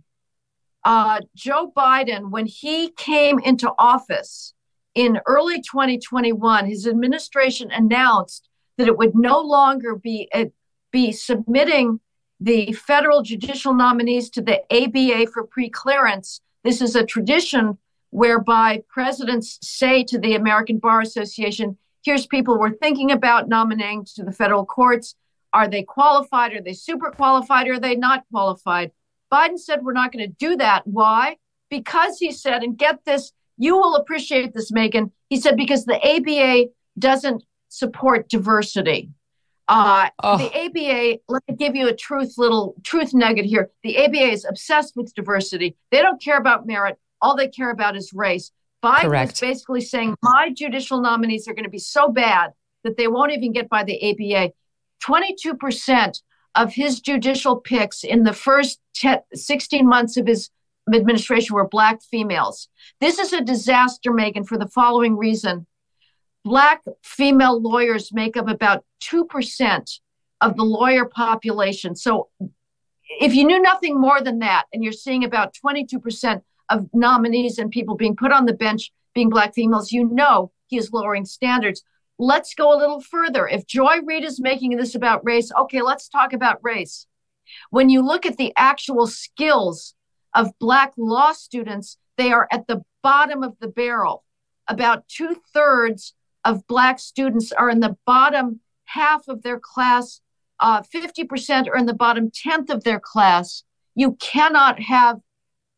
Joe Biden, when he came into office in early 2021, his administration announced that it would no longer be submitting the federal judicial nominees to the ABA for preclearance. This is a tradition whereby presidents say to the American Bar Association, here's people we're thinking about nominating to the federal courts. Are they qualified? Are they super qualified? Or are they not qualified? Biden said, we're not going to do that. Why? Because he said, and get this, you will appreciate this, Megyn. He said, because the ABA doesn't support diversity. The ABA, let me give you a truth nugget here. The ABA is obsessed with diversity. They don't care about merit. All they care about is race. Biden is basically saying my judicial nominees are going to be so bad that they won't even get by the ABA. 22% of his judicial picks in the first 16 months of his administration were Black females. This is a disaster, Megyn, for the following reason. Black female lawyers make up about 2% of the lawyer population. So if you knew nothing more than that, and you're seeing about 22% of nominees and people being put on the bench being Black females, you know he is lowering standards. Let's go a little further. If Joy Reid is making this about race, okay, let's talk about race. When you look at the actual skills of Black law students, they are at the bottom of the barrel. About 2/3 of Black students are in the bottom half of their class. 50% are in the bottom 10th of their class. You cannot have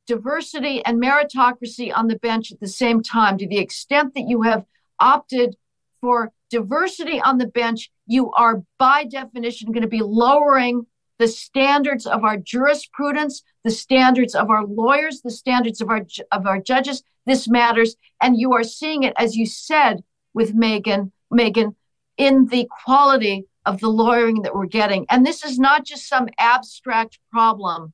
diversity and meritocracy on the bench at the same time. To the extent that you have opted for diversity on the bench, you are by definition going to be lowering the standards of our jurisprudence, the standards of our lawyers, the standards of our judges. This matters. And you are seeing it, as you said, with Megyn, in the quality of the lawyering that we're getting. And this is not just some abstract problem.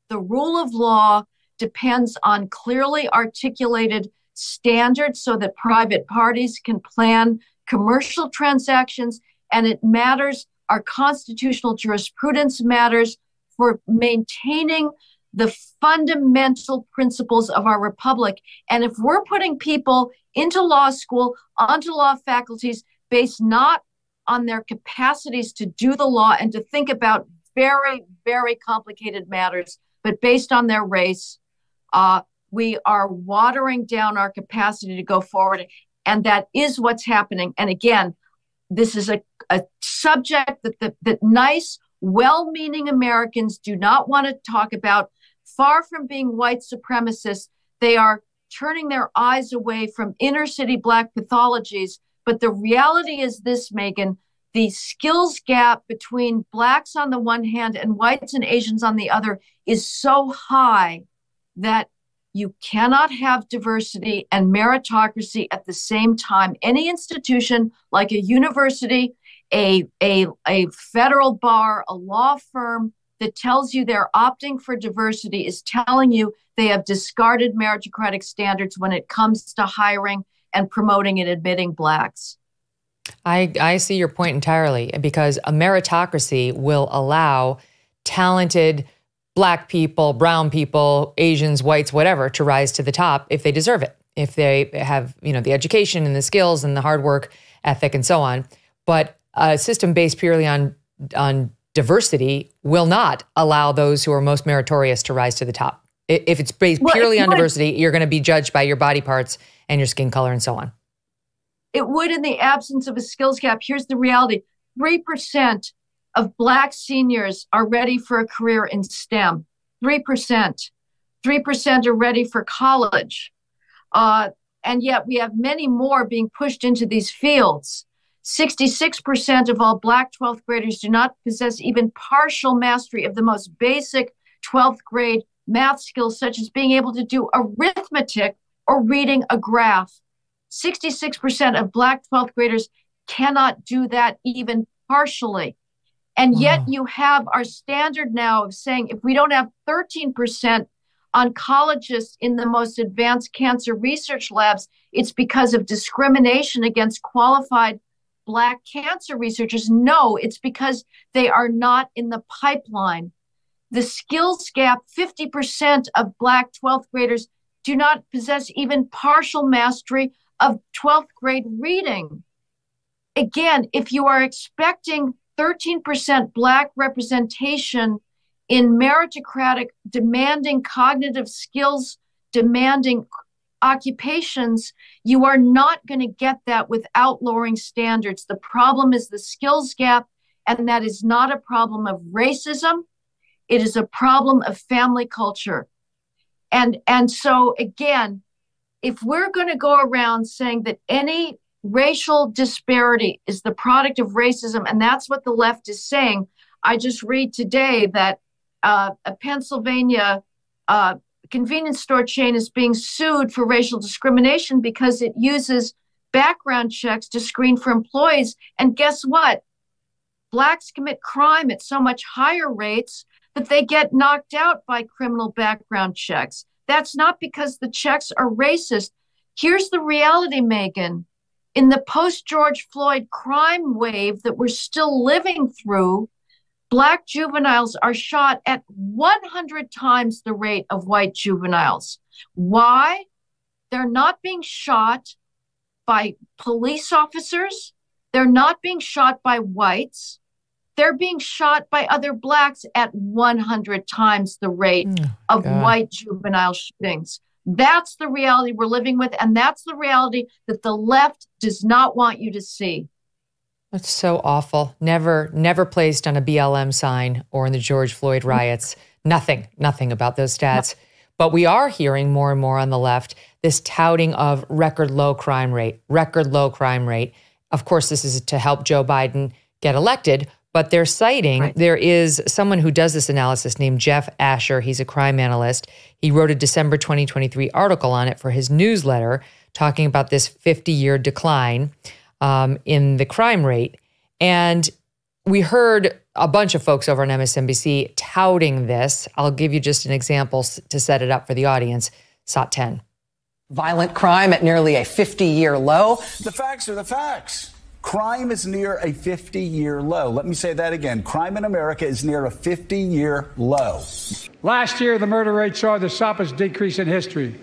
The rule of law depends on clearly articulated standards so that private parties can plan commercial transactions, and it matters. Our constitutional jurisprudence matters for maintaining the fundamental principles of our republic. And if we're putting people into law school, onto law faculties, based not on their capacities to do the law and to think about very, very complicated matters, but based on their race, we are watering down our capacity to go forward. And that is what's happening. And again, this is a subject that nice, well-meaning Americans do not want to talk about. Far from being white supremacists, they are turning their eyes away from inner city Black pathologies. But the reality is this, Megyn, the skills gap between Blacks on the one hand and whites and Asians on the other is so high that you cannot have diversity and meritocracy at the same time. Any institution like a university, a federal bar, a law firm that tells you they're opting for diversity is telling you they have discarded meritocratic standards when it comes to hiring and promoting and admitting Blacks. I see your point entirely, because a meritocracy will allow talented Black people, brown people, Asians, whites, whatever, to rise to the top if they deserve it, if they have, the education and the skills and the hard work ethic and so on. But a system based purely on diversity will not allow those who are most meritorious to rise to the top. If it's based purely on diversity, you're going to be judged by your body parts and your skin color and so on. It would in the absence of a skills gap. Here's the reality. 3% of Black seniors are ready for a career in STEM. 3%. 3% are ready for college. And yet we have many more being pushed into these fields. 66% of all Black 12th graders do not possess even partial mastery of the most basic 12th grade math skills, such as being able to do arithmetic or reading a graph. 66% of Black 12th graders cannot do that even partially. And yet you have our standard now of saying if we don't have 13% oncologists in the most advanced cancer research labs, it's because of discrimination against qualified Black cancer researchers. No, it's because they are not in the pipeline. The skills gap, 50% of Black 12th graders do not possess even partial mastery of 12th grade reading. Again, if you are expecting 13% Black representation in meritocratic, demanding cognitive skills, demanding occupations, you are not going to get that without lowering standards. The problem is the skills gap, and that is not a problem of racism. It is a problem of family culture. And so, again, if we're going to go around saying that any racial disparity is the product of racism, and that's what the left is saying. I just read today that a Pennsylvania convenience store chain is being sued for racial discrimination because it uses background checks to screen for employees. And guess what? Blacks commit crime at so much higher rates that they get knocked out by criminal background checks. That's not because the checks are racist. Here's the reality, Megyn. In the post-George Floyd crime wave that we're still living through, Black juveniles are shot at 100 times the rate of white juveniles. Why? They're not being shot by police officers. They're not being shot by whites. They're being shot by other Blacks at 100 times the rate of white juvenile shootings. That's the reality we're living with, and that's the reality that the left does not want you to see. That's so awful. Never placed on a BLM sign or in the George Floyd riots. Nothing about those stats. But we are hearing more and more on the left this touting of record low crime rate. Of course, this is to help Joe Biden get elected, but they're citing, there is someone who does this analysis named Jeff Asher. He's a crime analyst. He wrote a December 2023 article on it for his newsletter talking about this 50-year decline in the crime rate. And we heard a bunch of folks over on MSNBC touting this. I'll give you just an example to set it up for the audience. SOT 10. Violent crime at nearly a 50-year low. The facts are the facts. Crime is near a 50-year low. Let me say that again. Crime in America is near a 50-year low. Last year, the murder rate saw the sharpest decrease in history.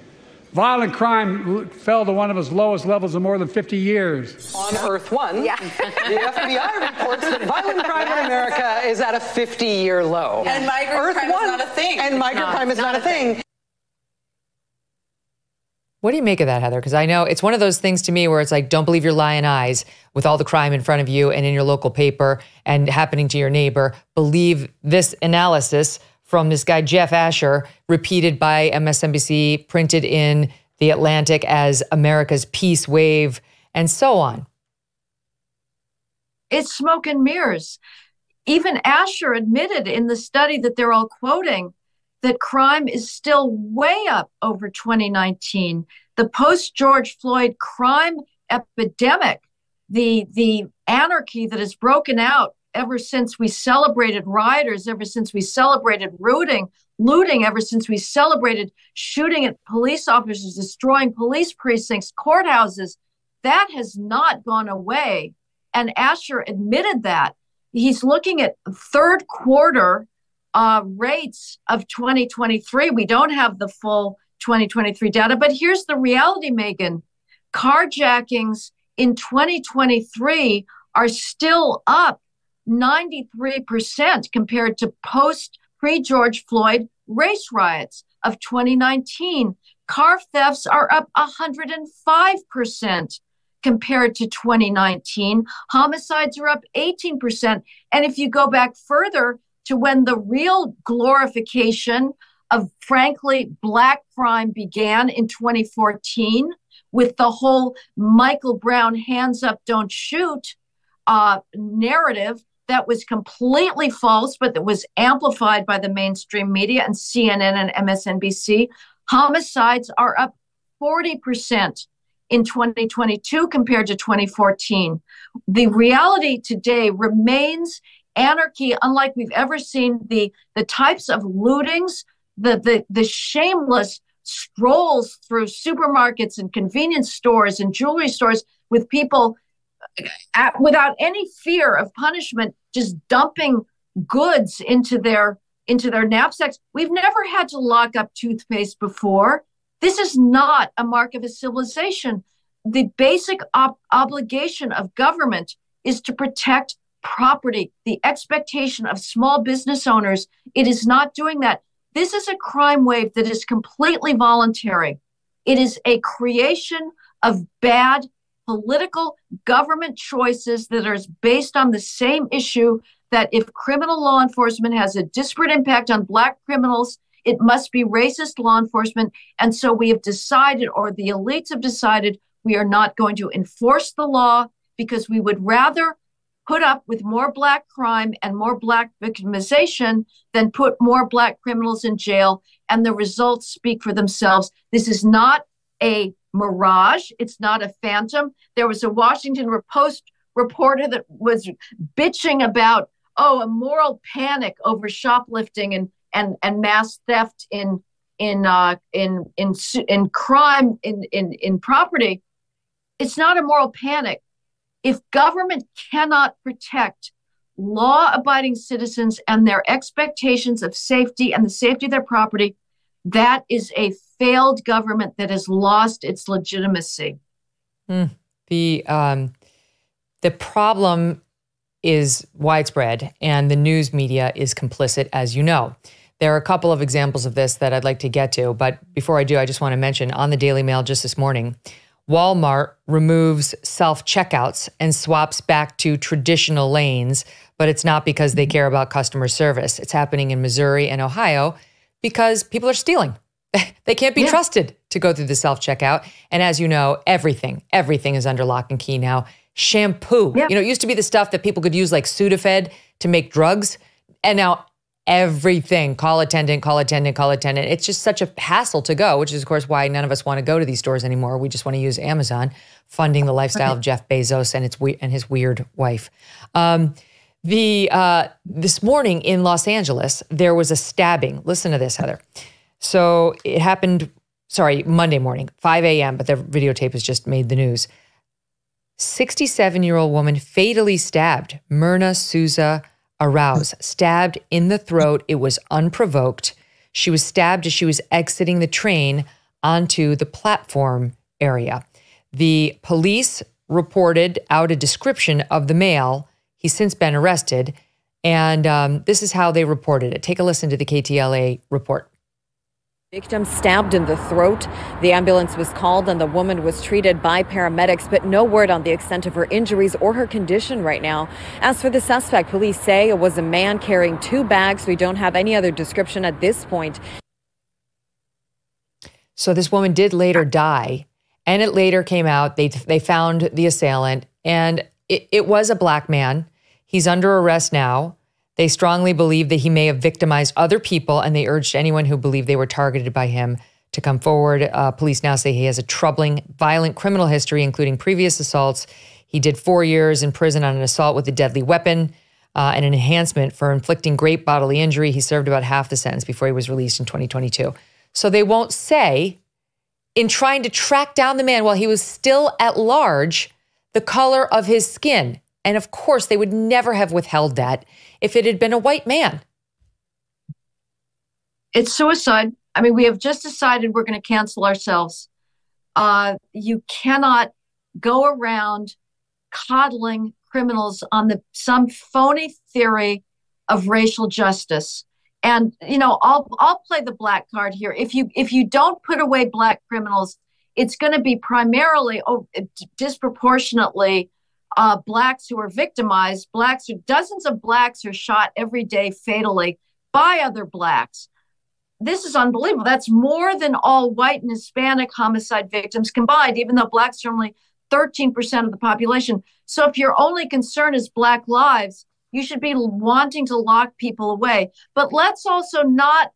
Violent crime fell to one of its lowest levels in more than 50 years. On Earth One, the FBI reports that violent crime in America is at a 50-year low. And migrant crime is not a thing. And migrant crime is not a thing. What do you make of that, Heather? Because I know it's one of those things to me where it's like, don't believe your lying eyes with all the crime in front of you and in your local paper and happening to your neighbor. Believe this analysis from this guy, Jeff Asher, repeated by MSNBC, printed in The Atlantic as America's peace wave, and so on. It's smoke and mirrors. Even Asher admitted in the study that they're all quoting that crime is still way up over 2019. The post-George Floyd crime epidemic, the anarchy that has broken out ever since we celebrated rioters, ever since we celebrated looting, ever since we celebrated shooting at police officers, destroying police precincts, courthouses, that has not gone away. And Asher admitted that. He's looking at third quarter rates of 2023. We don't have the full 2023 data, but here's the reality, Megyn. Carjackings in 2023 are still up 93% compared to pre-George Floyd race riots of 2019. Car thefts are up 105% compared to 2019. Homicides are up 18%. And if you go back further to when the real glorification of, frankly, Black crime began in 2014 with the whole Michael Brown hands up, don't shoot narrative, that was completely false, but that was amplified by the mainstream media and CNN and MSNBC. Homicides are up 40% in 2022 compared to 2014. The reality today remains anarchy, unlike we've ever seen. The types of lootings, the shameless strolls through supermarkets and convenience stores and jewelry stores with people without any fear of punishment, just dumping goods into their knapsacks. We've never had to lock up toothpaste before. This is not a mark of a civilization. The basic obligation of government is to protect property, the expectation of small business owners. It is not doing that. This is a crime wave that is completely voluntary. It is a creation of bad political government choices that are based on the same issue, that if criminal law enforcement has a disparate impact on Black criminals, it must be racist law enforcement. And so we have decided, or the elites have decided, we are not going to enforce the law because we would rather put up with more Black crime and more Black victimization than put more Black criminals in jail. And the results speak for themselves. This is not a mirage. It's not a phantom. There was a Washington Post reporter that was bitching about, a moral panic over shoplifting and mass theft in crime in property. It's not a moral panic. If government cannot protect law-abiding citizens and their expectations of safety and the safety of their property, that is a failed government that has lost its legitimacy. The problem is widespread, and the news media is complicit, as you know. There are a couple of examples of this that I'd like to get to, but before I do, I just want to mention on the Daily Mail just this morning, Walmart removes self-checkouts and swaps back to traditional lanes, but it's not because they care about customer service. It's happening in Missouri and Ohio because people are stealing. They can't be trusted to go through the self-checkout. And as you know, everything is under lock and key now. Shampoo. You know, it used to be the stuff that people could use like Sudafed to make drugs. And now everything, call attendant. It's just such a hassle to go, which is, of course, why none of us want to go to these stores anymore. We just want to use Amazon, funding the lifestyle of Jeff Bezos and his weird wife. This morning in Los Angeles, there was a stabbing. Listen to this, Heather. So it happened, Monday morning, 5 a.m., but the videotape has just made the news. 67-year-old woman fatally stabbed, Myrna Souza Arauz, stabbed in the throat. It was unprovoked. She was stabbed as she was exiting the train onto the platform area. The police reported out a description of the male. He's since been arrested, and this is how they reported it. Take a listen to the KTLA report. Victim stabbed in the throat. The ambulance was called and the woman was treated by paramedics, but no word on the extent of her injuries or her condition right now. As for the suspect, police say it was a man carrying 2 bags. We don't have any other description at this point. So this woman did later die, and it later came out. They found the assailant, and it was a black man. He's under arrest now. They strongly believe that he may have victimized other people, and they urged anyone who believed they were targeted by him to come forward. Police now say he has a troubling, violent criminal history, including previous assaults. He did 4 years in prison on an assault with a deadly weapon and an enhancement for inflicting great bodily injury. He served about half the sentence before he was released in 2022. So they won't say, in trying to track down the man while he was still at large, the color of his skin. And of course, they would never have withheld that if it had been a white man. It's suicide. I mean, we have just decided we're going to cancel ourselves. You cannot go around coddling criminals on some phony theory of racial justice. And, you know, I'll play the black card here. If you don't put away black criminals, it's going to be primarily disproportionately blacks who are victimized. Dozens of blacks are shot every day fatally by other blacks. This is unbelievable. That's more than all white and Hispanic homicide victims combined, even though blacks are only 13% of the population. So if your only concern is black lives, you should be wanting to lock people away. But let's also not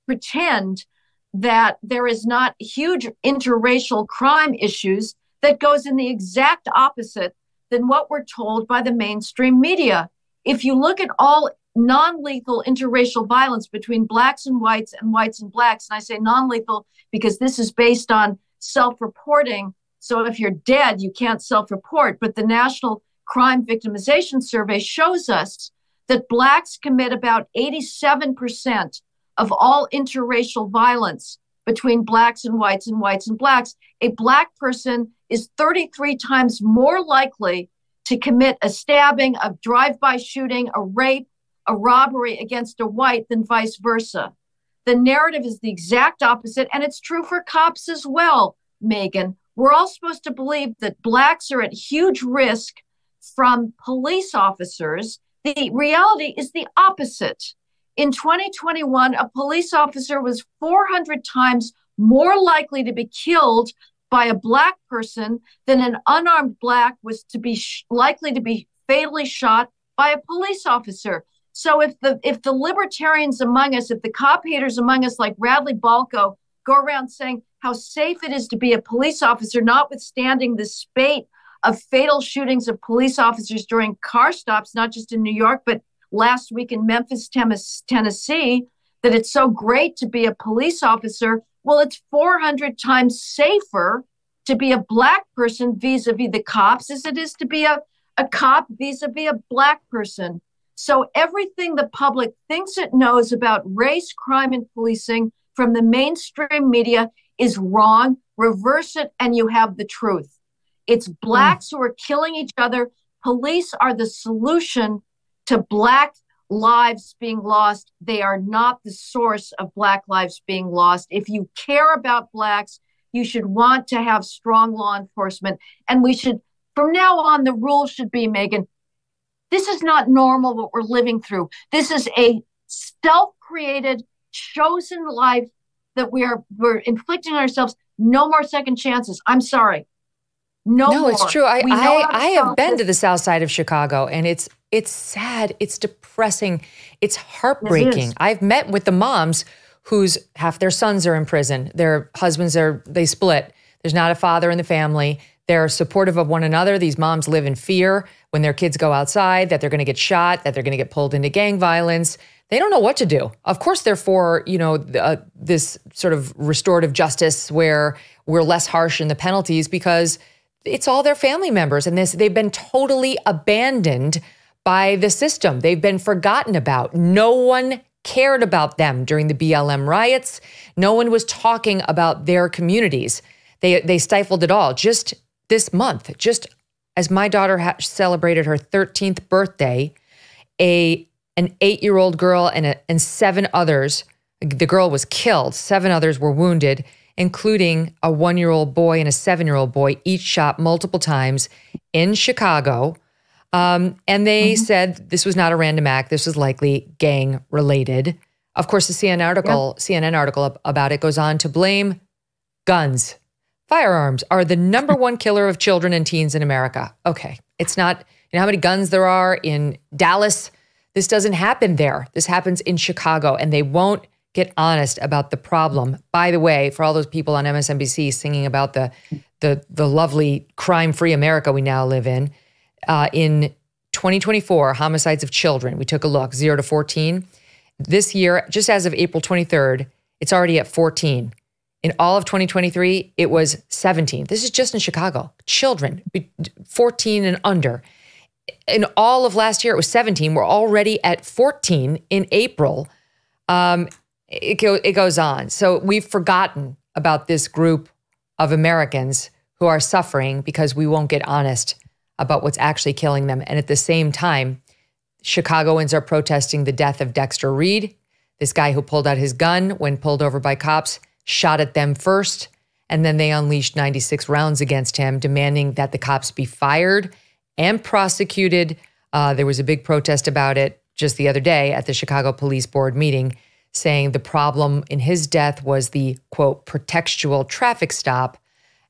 pretend that there is not huge interracial crime issues that goes in the exact opposite than what we're told by the mainstream media. If you look at all non-lethal interracial violence between blacks and whites and blacks, and I say non-lethal because this is based on self-reporting. So if you're dead, you can't self-report. But the National Crime Victimization Survey shows us that blacks commit about 87% of all interracial violence between blacks and whites and whites and blacks. A black person is 33 times more likely to commit a stabbing, a drive-by shooting, a rape, a robbery against a white than vice versa. The narrative is the exact opposite, and it's true for cops as well, Megyn. We're all supposed to believe that blacks are at huge risk from police officers. The reality is the opposite. In 2021, a police officer was 400 times more likely to be killed by a black person than an unarmed black was to be likely to be fatally shot by a police officer. So if the libertarians among us, if the cop haters among us like Radley Balco go around saying how safe it is to be a police officer, notwithstanding the spate of fatal shootings of police officers during car stops, not just in New York, but last week in Memphis, Tennessee, that it's so great to be a police officer. Well, it's 400 times safer to be a black person vis-a-vis the cops as it is to be a cop vis-a-vis a black person. So everything the public thinks it knows about race, crime, and policing from the mainstream media is wrong. Reverse it and you have the truth. It's blacks who are killing each other. Police are the solution to black lives being lost. They are not the source of black lives being lost. If you care about blacks, you should want to have strong law enforcement. And we should, from now on, the rule should be, Megyn, this is not normal what we're living through. This is a self-created, chosen life that we're inflicting on ourselves. No more second chances. I'm sorry. No more. It's true. I have been to the south side of Chicago, and it's sad. It's depressing. It's heartbreaking. I've met with the moms whose half their sons are in prison. Their husbands they split. There's not a father in the family. They're supportive of one another. These moms live in fear when their kids go outside, that they're going to get shot, that they're going to get pulled into gang violence. They don't know what to do. Of course, they're for, this sort of restorative justice where we're less harsh in the penalties because it's all their family members. And they've been totally abandoned by the system. They've been forgotten about. No one cared about them during the BLM riots. No one was talking about their communities. They stifled it all. Just this month, just as my daughter celebrated her 13th birthday, an 8-year-old girl and 7 others, the girl was killed. 7 others were wounded, including a 1-year-old boy and a 7-year-old boy, each shot multiple times in Chicago. And they said this was not a random act. This was likely gang related. Of course, the CNN article about it goes on to blame guns. Firearms are the number one killer of children and teens in America. Okay, it's not, how many guns there are in Dallas? This doesn't happen there. This happens in Chicago, and they won't get honest about the problem. By the way, for all those people on MSNBC singing about the lovely crime-free America we now live in 2024, homicides of children, we took a look, 0 to 14. This year, just as of April 23rd, it's already at 14. In all of 2023, it was 17. This is just in Chicago. Children, 14 and under. In all of last year, it was 17. We're already at 14 in April. It goes on. So we've forgotten about this group of Americans who are suffering because we won't get honest about what's actually killing them. And at the same time, Chicagoans are protesting the death of Dexter Reid, this guy who pulled out his gun when pulled over by cops, shot at them first, and then they unleashed 96 rounds against him, demanding that the cops be fired and prosecuted. There was a big protest about it just the other day at the Chicago Police Board meeting, saying the problem in his death was the, quote, pretextual traffic stop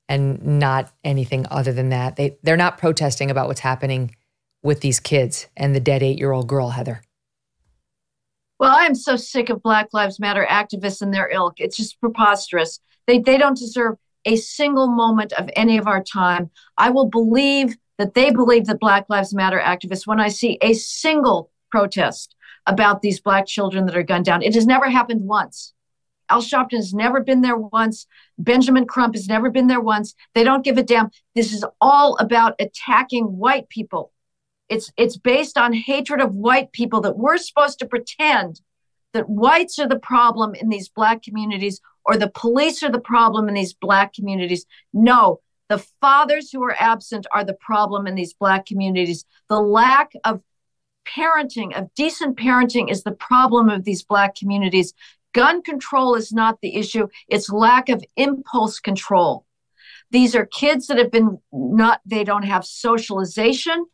and not anything other than that. They're not protesting about what's happening with these kids and the dead 8-year-old girl, Heather. Well, I am so sick of Black Lives Matter activists and their ilk. It's just preposterous. They don't deserve a single moment of any of our time. I will believe that they believe that Black Lives Matter activists when I see a single protest about these Black children that are gunned down. It has never happened once. Al Sharpton has never been there once. Benjamin Crump has never been there once. They don't give a damn. This is all about attacking white people. It's based on hatred of white people, that we're supposed to pretend that whites are the problem in these Black communities or the police are the problem in these Black communities. No, the fathers who are absent are the problem in these Black communities. The lack of parenting, of decent parenting, is the problem of these Black communities. Gun control is not the issue. It's lack of impulse control. These are kids that they don't have socialization.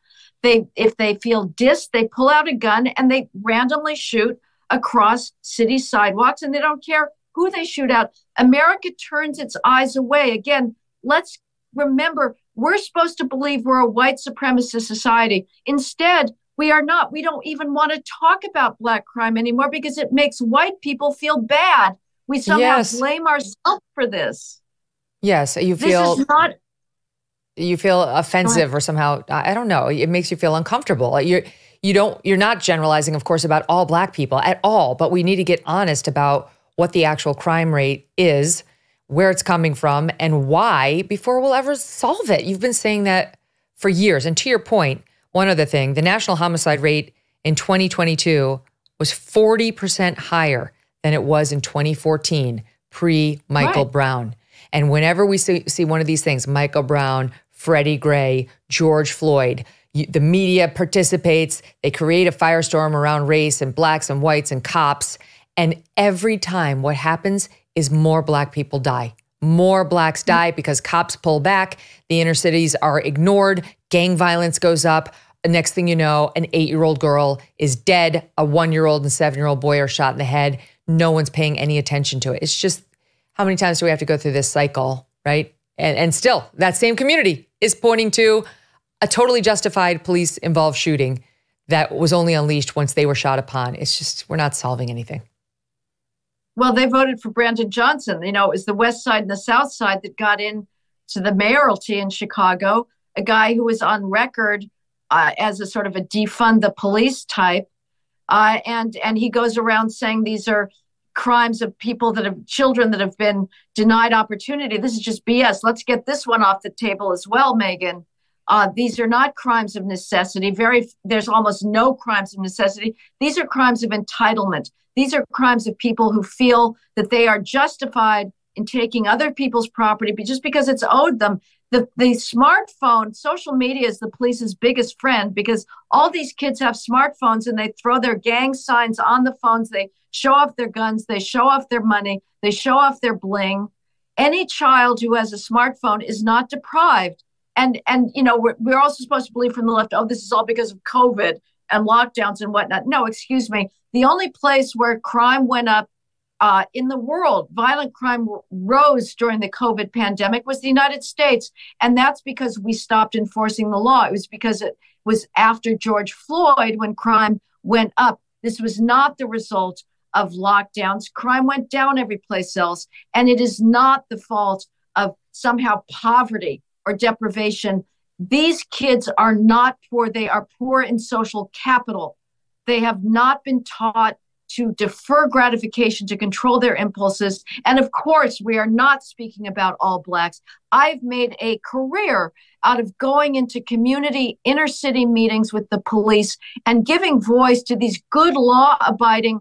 If they feel dissed, they pull out a gun and they randomly shoot across city sidewalks, and they don't care who they shoot at. America turns its eyes away. Again, let's remember, we're supposed to believe we're a white supremacist society. Instead, we are not. We don't even want to talk about Black crime anymore because it makes white people feel bad. We somehow blame ourselves for this. Yes, you feel offensive or somehow, I don't know, it makes you feel uncomfortable. You're not generalizing, of course, about all Black people at all, but we need to get honest about what the actual crime rate is. where it's coming from and why before we'll ever solve it. You've been saying that for years. And to your point, one other thing, the national homicide rate in 2022 was 40% higher than it was in 2014, pre-Michael Brown. And whenever we see one of these things, Michael Brown, Freddie Gray, George Floyd, the media participates, they create a firestorm around race and blacks and whites and cops. And every time what happens is more black people die. More blacks die because cops pull back, the inner cities are ignored, gang violence goes up. The next thing you know, an 8-year-old girl is dead, a 1-year-old and 7-year-old boy are shot in the head. No one's paying any attention to it. It's just, how many times do we have to go through this cycle, right? And still, that same community is pointing to a totally justified police-involved shooting that was only unleashed once they were shot upon. It's just, we're not solving anything. Well, they voted for Brandon Johnson. You know, it was the West Side and the South Side that got into the mayoralty in Chicago, a guy who was on record as a sort of a defund the police type. And he goes around saying these are crimes of people that have children that have been denied opportunity. This is just BS. Let's get this one off the table as well, Megyn. These are not crimes of necessity. There's almost no crimes of necessity. These are crimes of entitlement. These are crimes of people who feel that they are justified in taking other people's property just because it's owed them. The smartphone, social media is the police's biggest friend because all these kids have smartphones and they throw their gang signs on the phones. They show off their guns. They show off their money. They show off their bling. Any child who has a smartphone is not deprived. And you know, we're also supposed to believe from the left, oh, this is all because of COVID and lockdowns and whatnot. No, excuse me. The only place where crime went up in the world, violent crime rose during the COVID pandemic was the United States. And that's because we stopped enforcing the law. It was because it was after George Floyd when crime went up. This was not the result of lockdowns. Crime went down every place else. And it is not the fault of somehow poverty or deprivation. These kids are not poor. They are poor in social capital. They have not been taught to defer gratification, to control their impulses. And of course, we are not speaking about all blacks. I've made a career out of going into community inner city meetings with the police and giving voice to these good law-abiding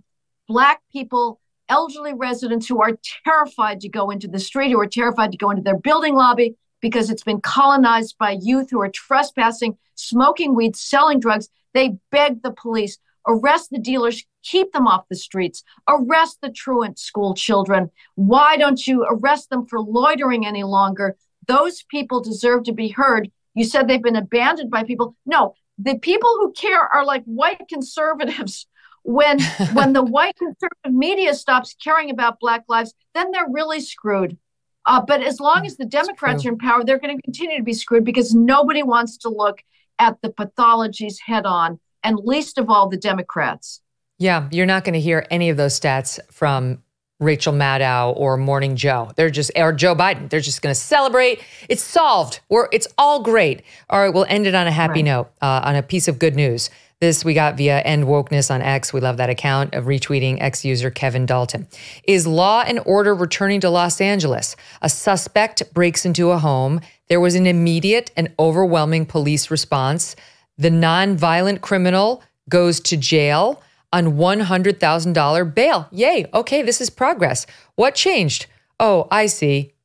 black people, elderly residents who are terrified to go into the street, who are terrified to go into their building lobby because it's been colonized by youth who are trespassing, smoking weed, selling drugs. They beg the police, arrest the dealers, keep them off the streets, arrest the truant school children. Why don't you arrest them for loitering any longer? Those people deserve to be heard. You said they've been abandoned by people. No, the people who care are like white conservatives. When the white conservative media stops caring about Black lives, then they're really screwed. But as long as the Democrats are in power, they're going to continue to be screwed because nobody wants to look at the pathologies head on, and least of all the Democrats. Yeah, you're not going to hear any of those stats from Rachel Maddow or Morning Joe. Or Joe Biden. They're just going to celebrate. It's solved. It's all great. All right, we'll end it on a happy note, on a piece of good news. This we got via End Wokeness on X. We love that account of retweeting ex-user Kevin Dalton. Is law and order returning to Los Angeles? A suspect breaks into a home. There was an immediate and overwhelming police response. The non-violent criminal goes to jail on $100,000 bail. Yay. Okay, this is progress. What changed? Oh, I see.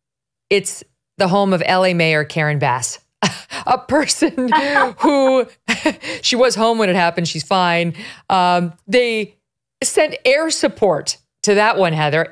It's the home of LA Mayor Karen Bass. A person who, she was home when it happened. She's fine. They sent air support to that one, Heather.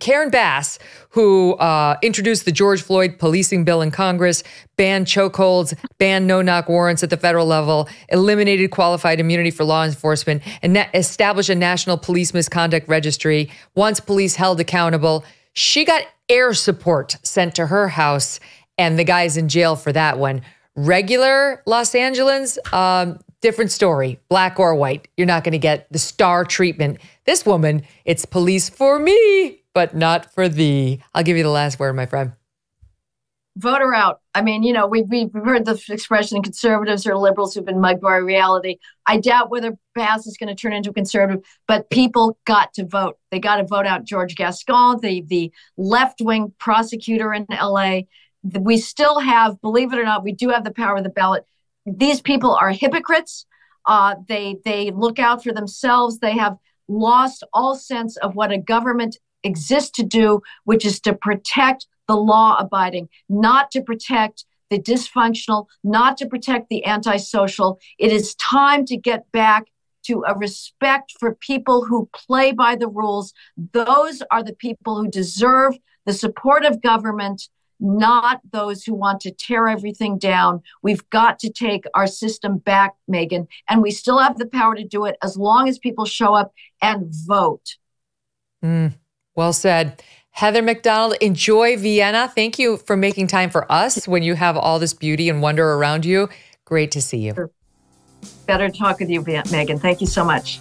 Karen Bass, who introduced the George Floyd policing bill in Congress, banned chokeholds, banned no-knock warrants at the federal level, eliminated qualified immunity for law enforcement, and established a national police misconduct registry, wants police held accountable. She got air support sent to her house, and the guy's in jail for that one. Regular Los Angeles, different story, black or white. You're not going to get the star treatment. This woman, it's police for me, but not for thee. I'll give you the last word, my friend. Vote her out. I mean, we've heard the expression conservatives are liberals who've been mugged by reality. I doubt whether Bass is going to turn into a conservative, but people got to vote. They got to vote out George Gascon, the left-wing prosecutor in LA. We still have, believe it or not, we do have the power of the ballot. These people are hypocrites. They look out for themselves. They have lost all sense of what a government exists to do, which is to protect the law-abiding, not to protect the dysfunctional, not to protect the antisocial. It is time to get back to a respect for people who play by the rules. Those are the people who deserve the support of government, not those who want to tear everything down. We've got to take our system back, Megyn, and we still have the power to do it as long as people show up and vote. Well said. Heather McDonald, enjoy Vienna. Thank you for making time for us when you have all this beauty and wonder around you. Great to see you. Better talk with you, Megyn. Thank you so much.